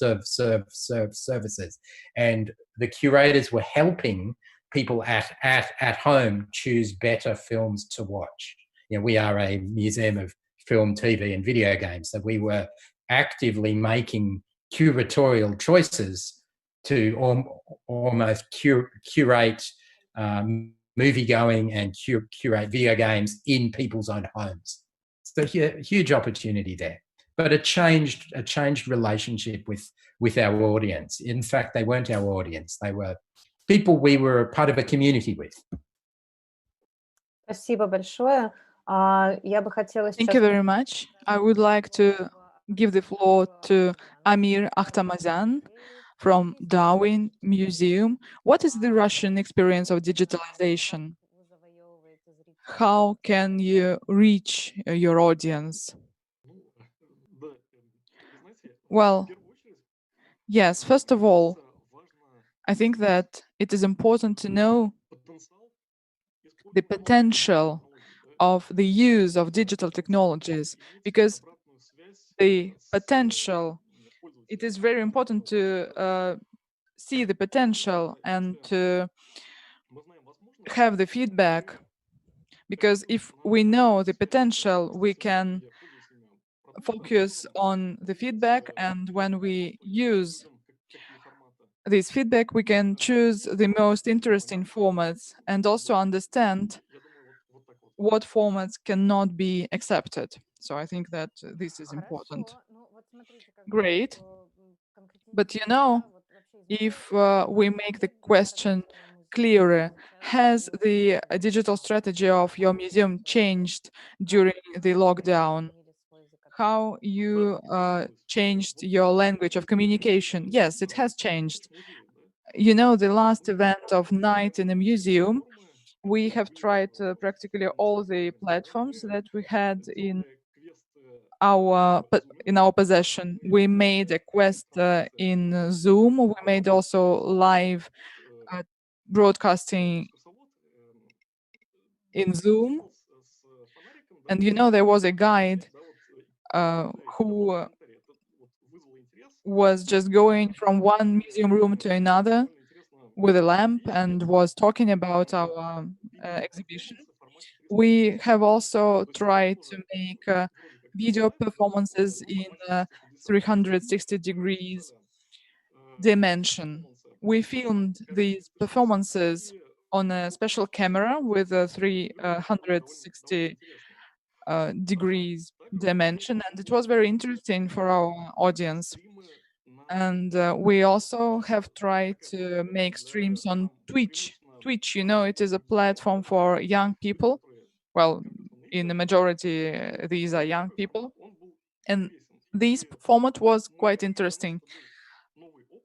And the curators were helping people at home choose better films to watch. You know, we are a museum of film, TV, and video games, so we were actively making curatorial choices to almost curate movie going and curate video games in people's own homes. So huge opportunity there, but a changed relationship with our audience. In fact, they weren't our audience; they were people we were part of a community with. Спасибо большое. Я бы хотела Thank you very much. I would like to give the floor to Amir Akhtamazyan from Darwin Museum. What is the Russian experience of digitalization? How can you reach your audience? Well, yes, first of all, I think that it is important to know the potential of the use of digital technologies, because the potential, it is very important to see the potential and to have the feedback, because if we know the potential, we can focus on the feedback, and when we use this feedback, we can choose the most interesting formats and also understand what formats cannot be accepted. So I think that this is important. Great. But you know, if we make the question clearer, has the digital strategy of your museum changed during the lockdown? How you changed your language of communication? Yes, it has changed. You know, the last event of Night in a Museum, we have tried practically all the platforms that we had in our possession. We made a quest in Zoom. We made also live broadcasting in Zoom. And you know, there was a guide who was just going from one museum room to another with a lamp and was talking about our exhibition. We have also tried to make video performances in 360 degrees dimension. We filmed these performances on a special camera with a 360 degrees dimension, and it was very interesting for our audience. And we also have tried to make streams on Twitch. Twitch, it is a platform for young people. Well, in the majority, these are young people. And this format was quite interesting.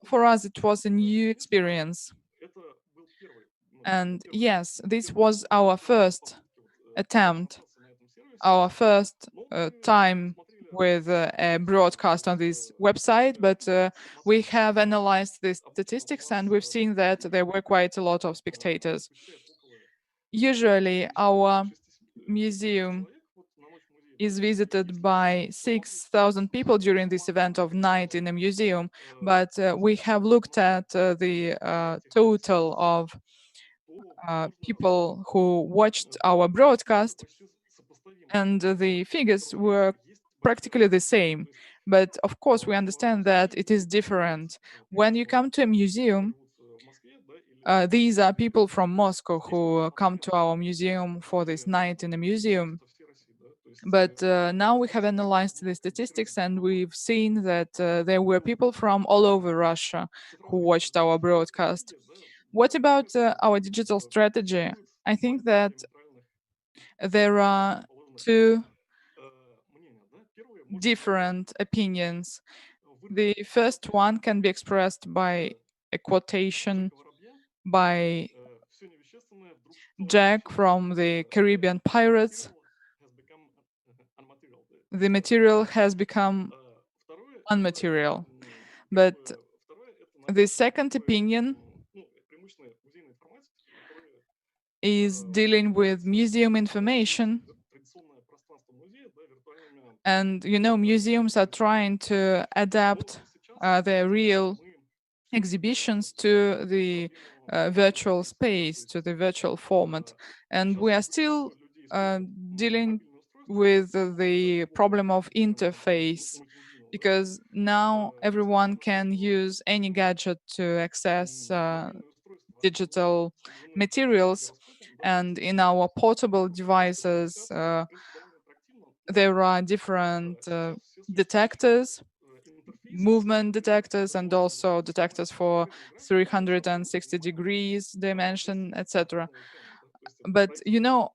For us, it was a new experience. And yes, this was our first attempt, our first time with a broadcast on this website, but we have analyzed the statistics and we've seen that there were quite a lot of spectators. Usually, our museum is visited by 6,000 people during this event of Night in a Museum, but we have looked at the total of people who watched our broadcast, and the figures were practically the same. But of course, we understand that it is different. When you come to a museum, these are people from Moscow who come to our museum for this night in a museum. But now we have analyzed the statistics and we've seen that there were people from all over Russia who watched our broadcast. What about our digital strategy? I think that there are two different opinions. The first one can be expressed by a quotation by Jack from the Caribbean Pirates. The material has become unmaterial. But the second opinion is dealing with museum information. And museums are trying to adapt their real exhibitions to the virtual space, to the virtual format. And we are still dealing with the problem of interface, because now everyone can use any gadget to access digital materials. And in our portable devices, there are different detectors, movement detectors, and also detectors for 360 degrees dimension, etc. But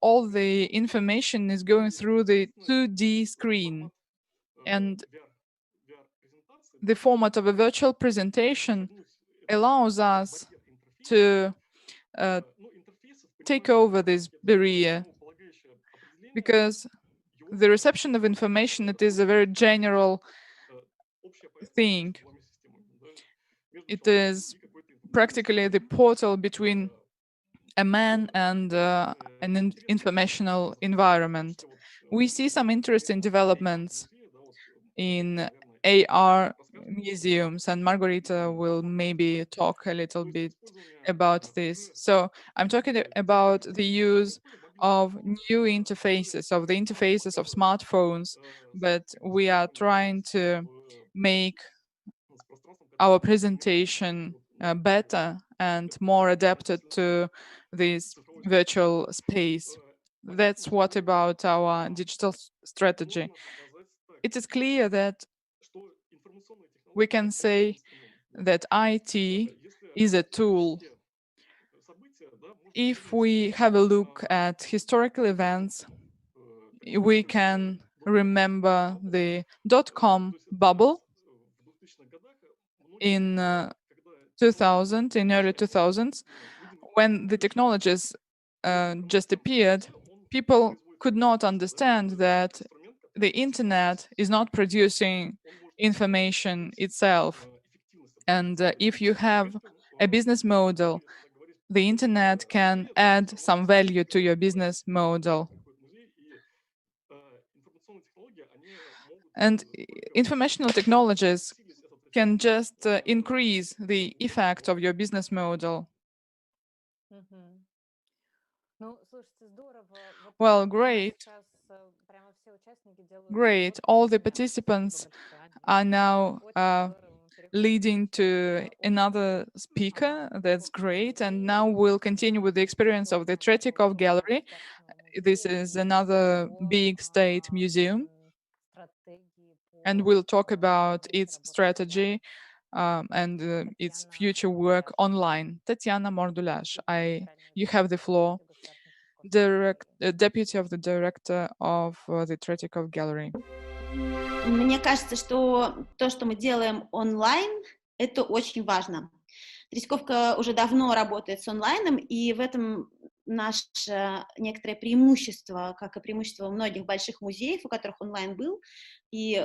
all the information is going through the 2D screen. And the format of a virtual presentation allows us to take over this barrier, because the reception of information, it is a very general thing. It is practically the portal between a man and an informational environment. We see some interesting developments in AR museums, and Margarita will maybe talk a little bit about this. So I'm talking about the use of new interfaces, of the interfaces of smartphones, but we are trying to make our presentation better and more adapted to this virtual space. That's what about our digital strategy. It is clear that we can say that IT is a tool. If we have a look at historical events, we can remember the dot-com bubble in 2000, in early 2000s, when the technologies just appeared. People could not understand that the internet is not producing information itself. And if you have a business model, the internet can add some value to your business model. And informational technologies can just increase the effect of your business model. Well, great. Great. All the participants are now leading to another speaker. That's great. And now we'll continue with the experience of the Tretyakov Gallery. This is another big state museum. And we'll talk about its strategy and its future work online. Tatiana Morduляsh, you have the floor, Deputy of the Director of the Tretyakov Gallery. Мне кажется, что то, что мы делаем онлайн, это очень важно. Третьяковка уже давно работает с онлайном, и в этом наше некоторое преимущество, как и преимущество у многих больших музеев, у которых онлайн был, и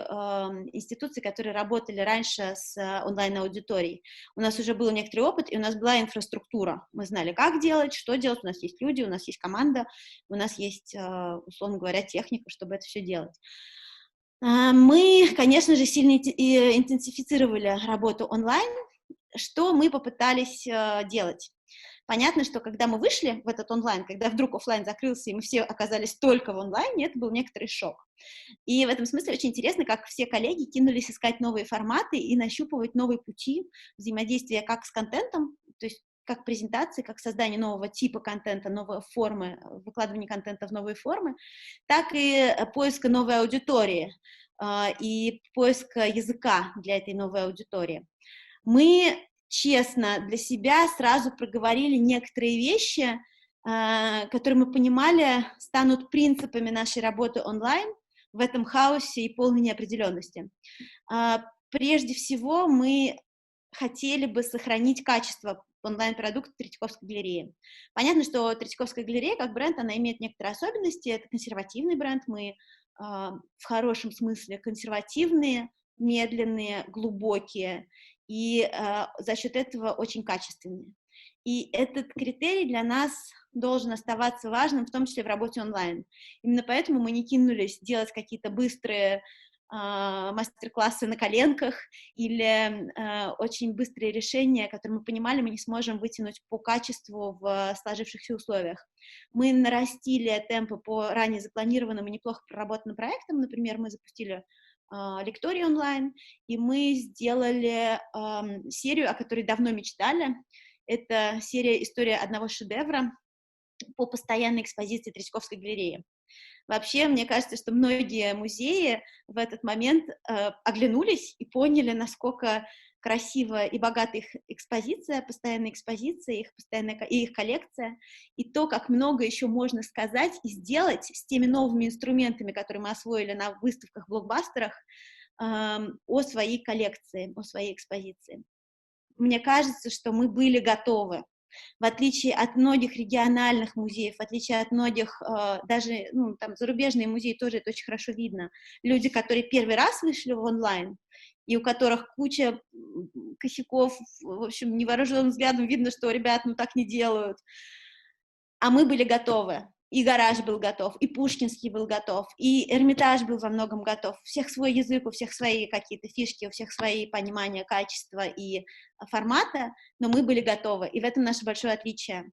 институций, которые работали раньше с онлайн-аудиторией. У нас уже был некоторый опыт, и у нас была инфраструктура. Мы знали, как делать, что делать, у нас есть люди, у нас есть команда, у нас есть, условно говоря, техника, чтобы это все делать. Мы, конечно же, сильно интенсифицировали работу онлайн. Что мы попытались делать? Понятно, что когда мы вышли в этот онлайн, когда вдруг офлайн закрылся, и мы все оказались только в онлайне, это был некоторый шок. И в этом смысле очень интересно, как все коллеги кинулись искать новые форматы и нащупывать новые пути взаимодействия как с контентом, то есть как презентации, как создание нового типа контента, новой формы, выкладывание контента в новые формы, так и поиска новой аудитории и поиска языка для этой новой аудитории. Мы честно для себя сразу проговорили некоторые вещи, которые мы понимали станут принципами нашей работы онлайн в этом хаосе и полной неопределенности. Прежде всего, мы хотели бы сохранить качество онлайн-продукта Третьяковской галереи. Понятно, что Третьяковская галерея, как бренд, она имеет некоторые особенности. Это консервативный бренд, мы в хорошем смысле консервативные, медленные, глубокие, и за счет этого очень качественные. И этот критерий для нас должен оставаться важным, в том числе в работе онлайн. Именно поэтому мы не кинулись делать какие-то быстрые мастер-классы на коленках или очень быстрые решения, которые мы понимали, мы не сможем вытянуть по качеству в сложившихся условиях. Мы нарастили темпы по ранее запланированным и неплохо проработанным проектам. Например, мы запустили лекторий онлайн, и мы сделали серию, о которой давно мечтали. Это серия «История одного шедевра» по постоянной экспозиции Третьяковской галереи. Вообще, мне кажется, что многие музеи в этот момент оглянулись и поняли, насколько красивая и богата их экспозиция, постоянная экспозиция, их коллекция, и то, как много еще можно сказать и сделать с теми новыми инструментами, которые мы освоили на выставках-блокбастерах, о своей коллекции, о своей экспозиции. Мне кажется, что мы были готовы. В отличие от многих региональных музеев, в отличие от многих, даже там, зарубежные музеи тоже это очень хорошо видно, люди, которые первый раз вышли в онлайн, и у которых куча косяков, в общем, невооруженным взглядом видно, что ребят, так не делают, а мы были готовы. И Гараж был готов, и Пушкинский был готов, и Эрмитаж был во многом готов. У всех свой язык, у всех свои какие-то фишки, у всех свои понимания качества и формата, но мы были готовы, и в этом наше большое отличие.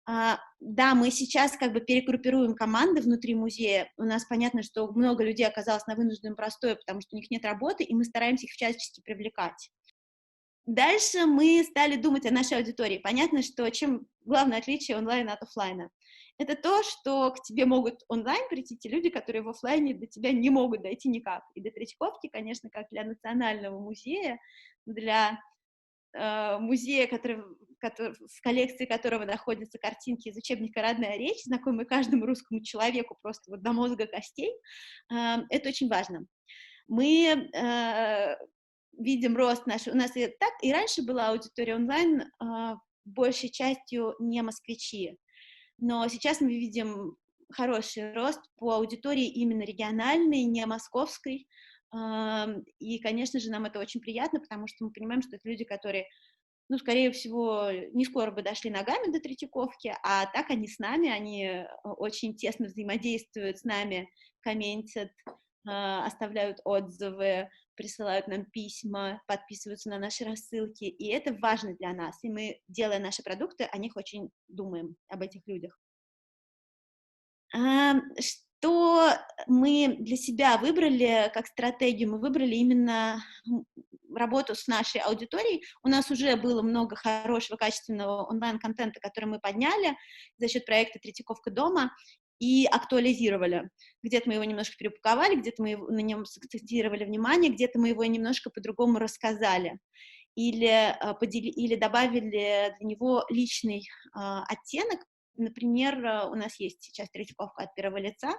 Да, мы сейчас как бы перегруппируем команды внутри музея. У нас понятно, что много людей оказалось на вынужденном простое, потому что у них нет работы, и мы стараемся их всячески привлекать. Дальше мы стали думать о нашей аудитории. Понятно, что чем главное отличие онлайна от офлайна? Это то, что к тебе могут онлайн прийти те люди, которые в офлайне до тебя не могут дойти никак. И до Третьяковки, конечно, как для национального музея, для музея, в коллекции которого находятся картинки из учебника «Родная речь», знакомые каждому русскому человеку просто до мозга костей, это очень важно. Мы видим рост наш. У нас и так, и раньше была аудитория онлайн, большей частью не москвичи. Но сейчас мы видим хороший рост по аудитории именно региональной, не московской. И, конечно же, нам это очень приятно, потому что мы понимаем, что это люди, которые, скорее всего, не скоро бы дошли ногами до Третьяковки, а так они с нами, они очень тесно взаимодействуют с нами, комментят, оставляют отзывы, присылают нам письма, подписываются на наши рассылки, и это важно для нас, и мы, делая наши продукты, о них очень думаем, об этих людях. Что мы для себя выбрали как стратегию? Мы выбрали именно работу с нашей аудиторией. У нас уже было много хорошего, качественного онлайн-контента, который мы подняли за счет проекта «Третьяковка дома», и актуализировали. Где-то мы его немножко переупаковали, где-то мы на нем сакцентировали внимание, где-то мы его немножко по-другому рассказали. или добавили для него личный оттенок. Например, у нас есть сейчас Третьяковка от первого лица.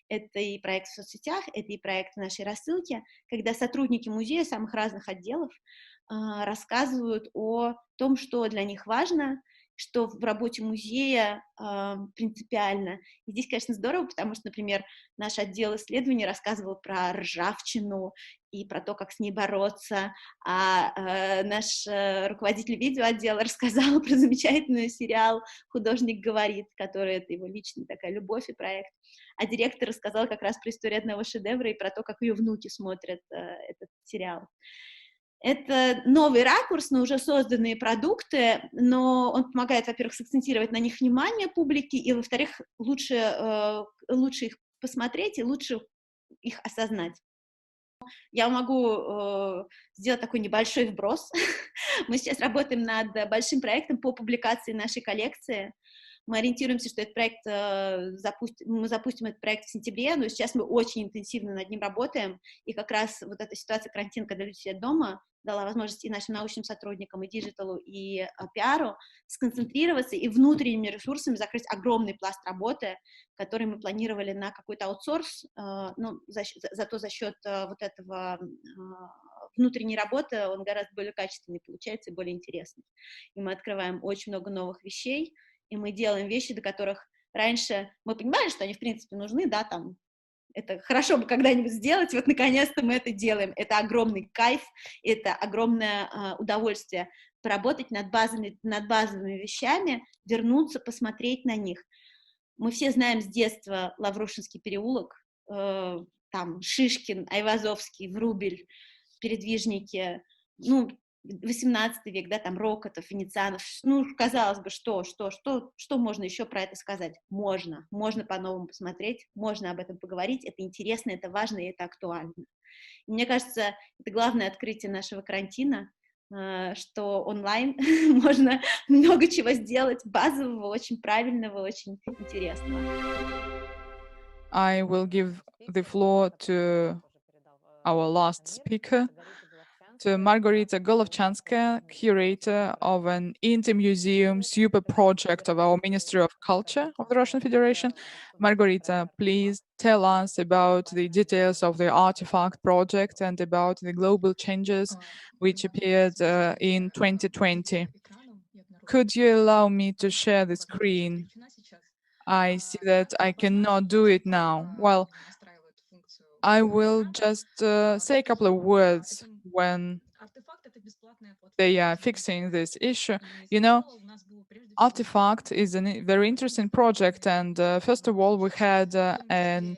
Это и проект в соцсетях, это и проект в нашей рассылке, когда сотрудники музея самых разных отделов рассказывают о том, что для них важно, что в работе музея принципиально. И здесь, конечно, здорово, потому что, например, наш отдел исследований рассказывал про ржавчину и про то, как с ней бороться, а наш руководитель видеоотдела рассказал про замечательный сериал «Художник говорит», который это его личная такая любовь и проект. А директор рассказал как раз про историю одного шедевра и про то, как ее внуки смотрят этот сериал. Это новый ракурс на уже созданные продукты, но он помогает, во-первых, сакцентировать на них внимание публики, и, во-вторых, лучше их посмотреть и лучше их осознать. Я могу сделать такой небольшой вброс. Мы сейчас работаем над большим проектом по публикации нашей коллекции. Мы ориентируемся, что этот проект мы запустим этот проект в сентябре, но сейчас мы очень интенсивно над ним работаем, и как раз вот эта ситуация карантина, когда люди сидят дома, дала возможность и нашим научным сотрудникам, и диджиталу, и пиару сконцентрироваться и внутренними ресурсами закрыть огромный пласт работы, который мы планировали на какой-то аутсорс, но зато за счет вот этого внутренней работы он гораздо более качественный получается и более интересный. И мы открываем очень много новых вещей, и мы делаем вещи, до которых раньше мы понимали, что они, в принципе, нужны, да, там, это хорошо бы когда-нибудь сделать, вот, наконец-то мы это делаем. Это огромный кайф, это огромное удовольствие поработать над базовыми вещами, вернуться, посмотреть на них. Мы все знаем с детства Лаврушинский переулок, там, Шишкин, Айвазовский, Врубель, передвижники, ну, 18 век, да, там, Рокотов, Венецианов, ну, казалось бы, что можно еще про это сказать? Можно по-новому посмотреть, можно об этом поговорить, это интересно, это важно и это актуально. И мне кажется, это главное открытие нашего карантина, что онлайн можно много чего сделать, базового, очень правильного, очень интересного. I will give the floor to our last speaker, to Margarita Golovchanskaya, curator of an Inter-Museum super project of our Ministry of Culture of the Russian Federation. Margarita, please tell us about the details of the artifact project and about the global changes which appeared in 2020. Could you allow me to share the screen? I see that I cannot do it now. Well, I will just say a couple of words when they are fixing this issue. You know, Artifact is a very interesting project, and first of all, we had an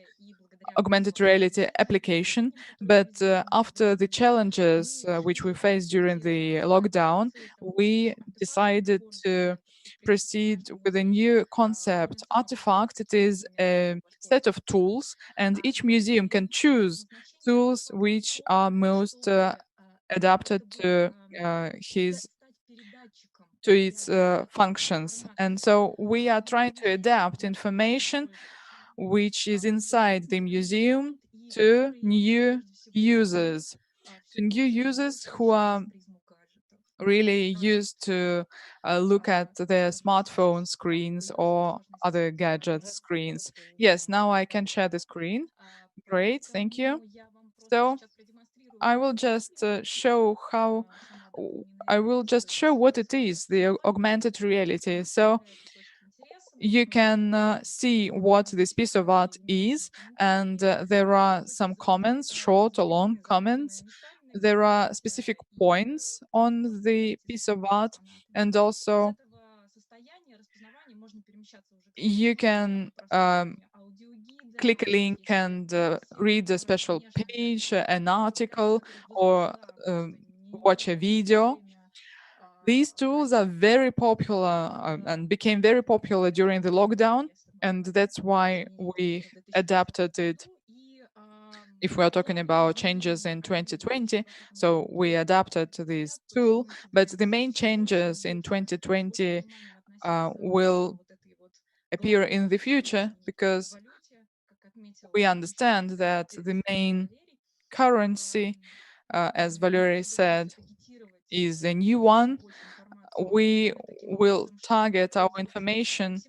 augmented reality application, but after the challenges which we faced during the lockdown, we decided to proceed with a new concept. Artifact, it is a set of tools, and each museum can choose tools which are most adapted to its functions. And so we are trying to adapt information which is inside the museum to new users who are really used to look at their smartphone screens or other gadget screens. Yes, now I can share the screen. Great, thank you. So I will just show what it is, the augmented reality. So you can see what this piece of art is, and there are some comments, short or long comments. There are specific points on the piece of art, and also you can click a link and read a special page, an article, or watch a video. These tools are very popular and became very popular during the lockdown, and that's why we adapted it. If we are talking about changes in 2020, so we adapted to this tool, but the main changes in 2020 will appear in the future, because we understand that the main currency as Valerie said, is a new one. We will target our information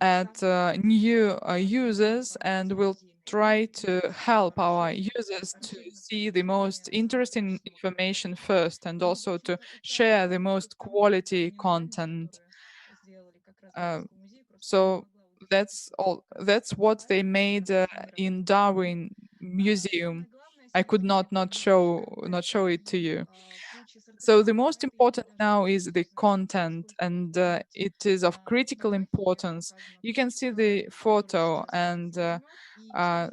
at new users, and we'll try to help our users to see the most interesting information first, and also to share the most quality content. So that's all. That's what they made in Darwin Museum. I could not show it to you. So the most important now is the content, and it is of critical importance. You can see the photo, and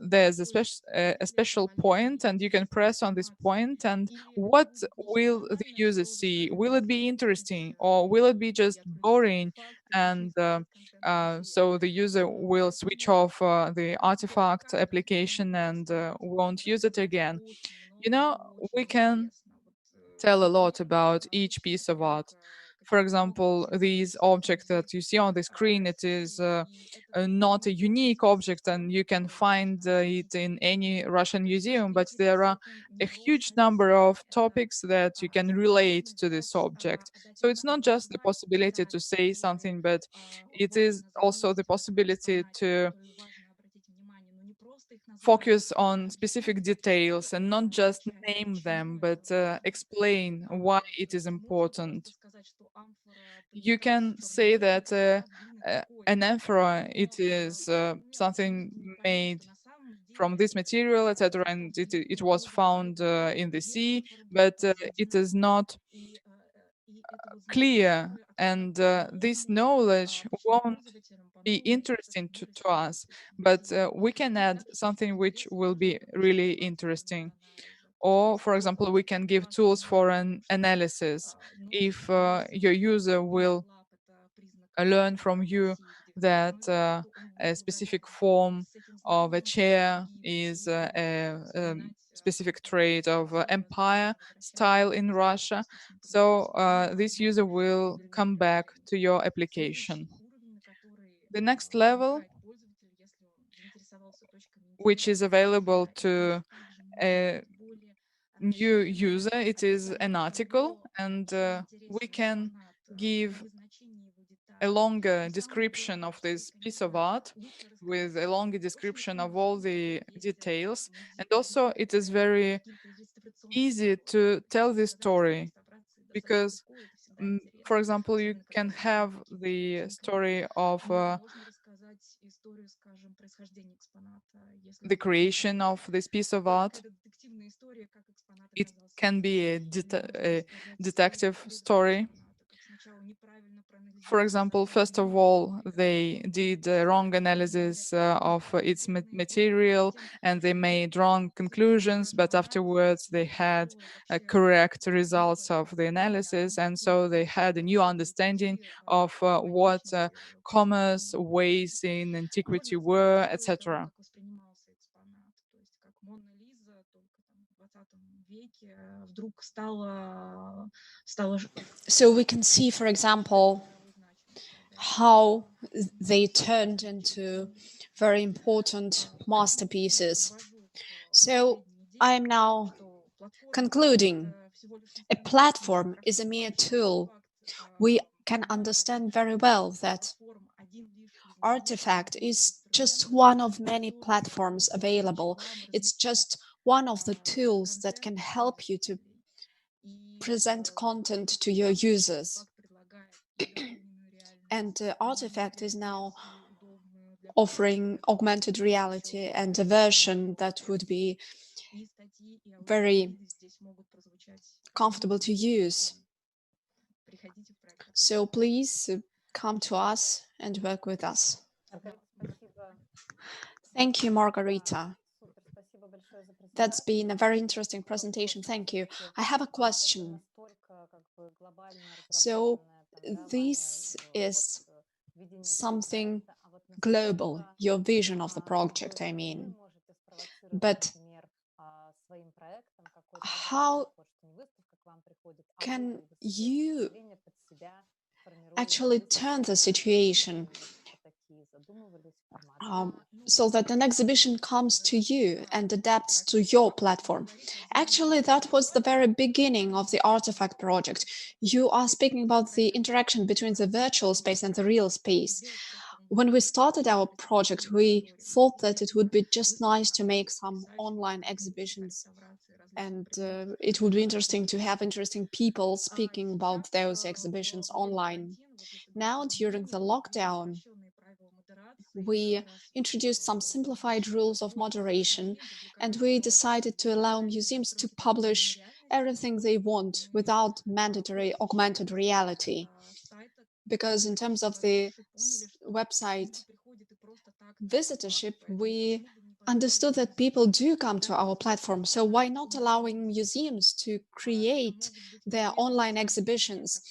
there's a special point, and you can press on this point, and what will the user see? Will it be interesting, or will it be just boring? And so the user will switch off the artifact application and won't use it again. You know, we can tell a lot about each piece of art. For example, these object that you see on the screen, it is not a unique object, and you can find it in any Russian museum, but there are a huge number of topics that you can relate to this object. So it's not just the possibility to say something, but it is also the possibility to focus on specific details and not just name them, but explain why it is important. You can say that an amphora, it is something made from this material, etc., and it was found in the sea, but it is not clear, and this knowledge won't be interesting to us, but we can add something which will be really interesting. Or, for example, we can give tools for an analysis. If your user will learn from you that a specific form of a chair is a specific trait of empire style in Russia, so this user will come back to your application. The next level, which is available to a new user, it is an article, and we can give a longer description of this piece of art with a longer description of all the details. And also it is very easy to tell the story because, for example, you can have the story of the creation of this piece of art. It can be a detective story. For example, first of all, they did a wrong analysis of its material, and they made wrong conclusions, but afterwards they had correct results of the analysis, and so they had a new understanding of what commerce, ways in antiquity were, etc. So we can see, for example, how they turned into very important masterpieces. So I'm now concluding. A platform is a mere tool. We can understand very well that Artifact is just one of many platforms available. It's just one of the tools that can help you to present content to your users. And Artifact is now offering augmented reality and a version that would be very comfortable to use. So please come to us and work with us. Thank you, Margarita. That's been a very interesting presentation. Thank you. I have a question. So this is something global, your vision of the project, I mean. But how can you actually turn the situation? so that an exhibition comes to you and adapts to your platform. Actually, that was the very beginning of the Artifact project. You are speaking about the interaction between the virtual space and the real space. When we started our project, we thought that it would be just nice to make some online exhibitions, and it would be interesting to have interesting people speaking about those exhibitions online. Now, during the lockdown, we introduced some simplified rules of moderation, and we decided to allow museums to publish everything they want without mandatory augmented reality. Because in terms of the website visitorship, we understood that people do come to our platform. So why not allowing museums to create their online exhibitions?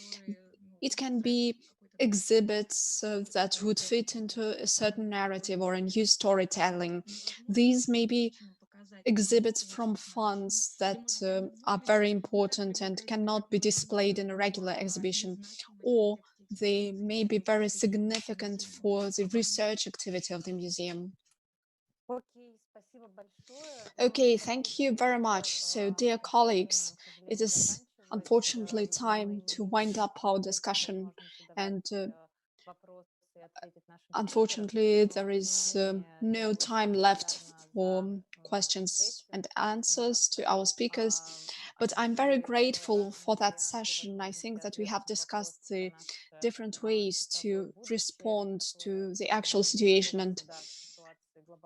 It can be exhibits that would fit into a certain narrative or a new storytelling. These may be exhibits from funds that are very important and cannot be displayed in a regular exhibition, or they may be very significant for the research activity of the museum. Okay, thank you very much. So, dear colleagues, it is unfortunately time to wind up our discussion, and unfortunately there is no time left for questions and answers to our speakers. But I'm very grateful for that session. I think that we have discussed the different ways to respond to the actual situation and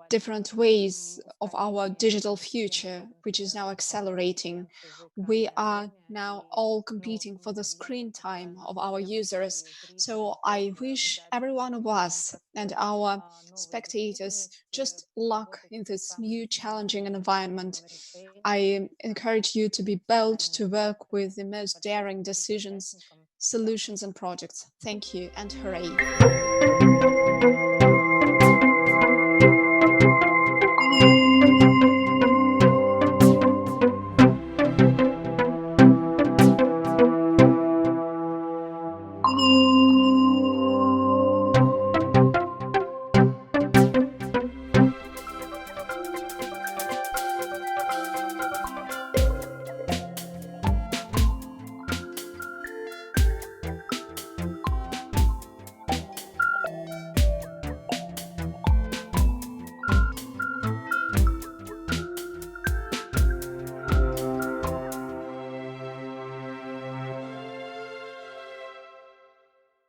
different ways of our digital future, which is now accelerating. We are now all competing for the screen time of our users. So I wish every one of us and our spectators just luck in this new challenging environment. I encourage you to be bold, to work with the most daring decisions, solutions, and projects. Thank you, and hooray.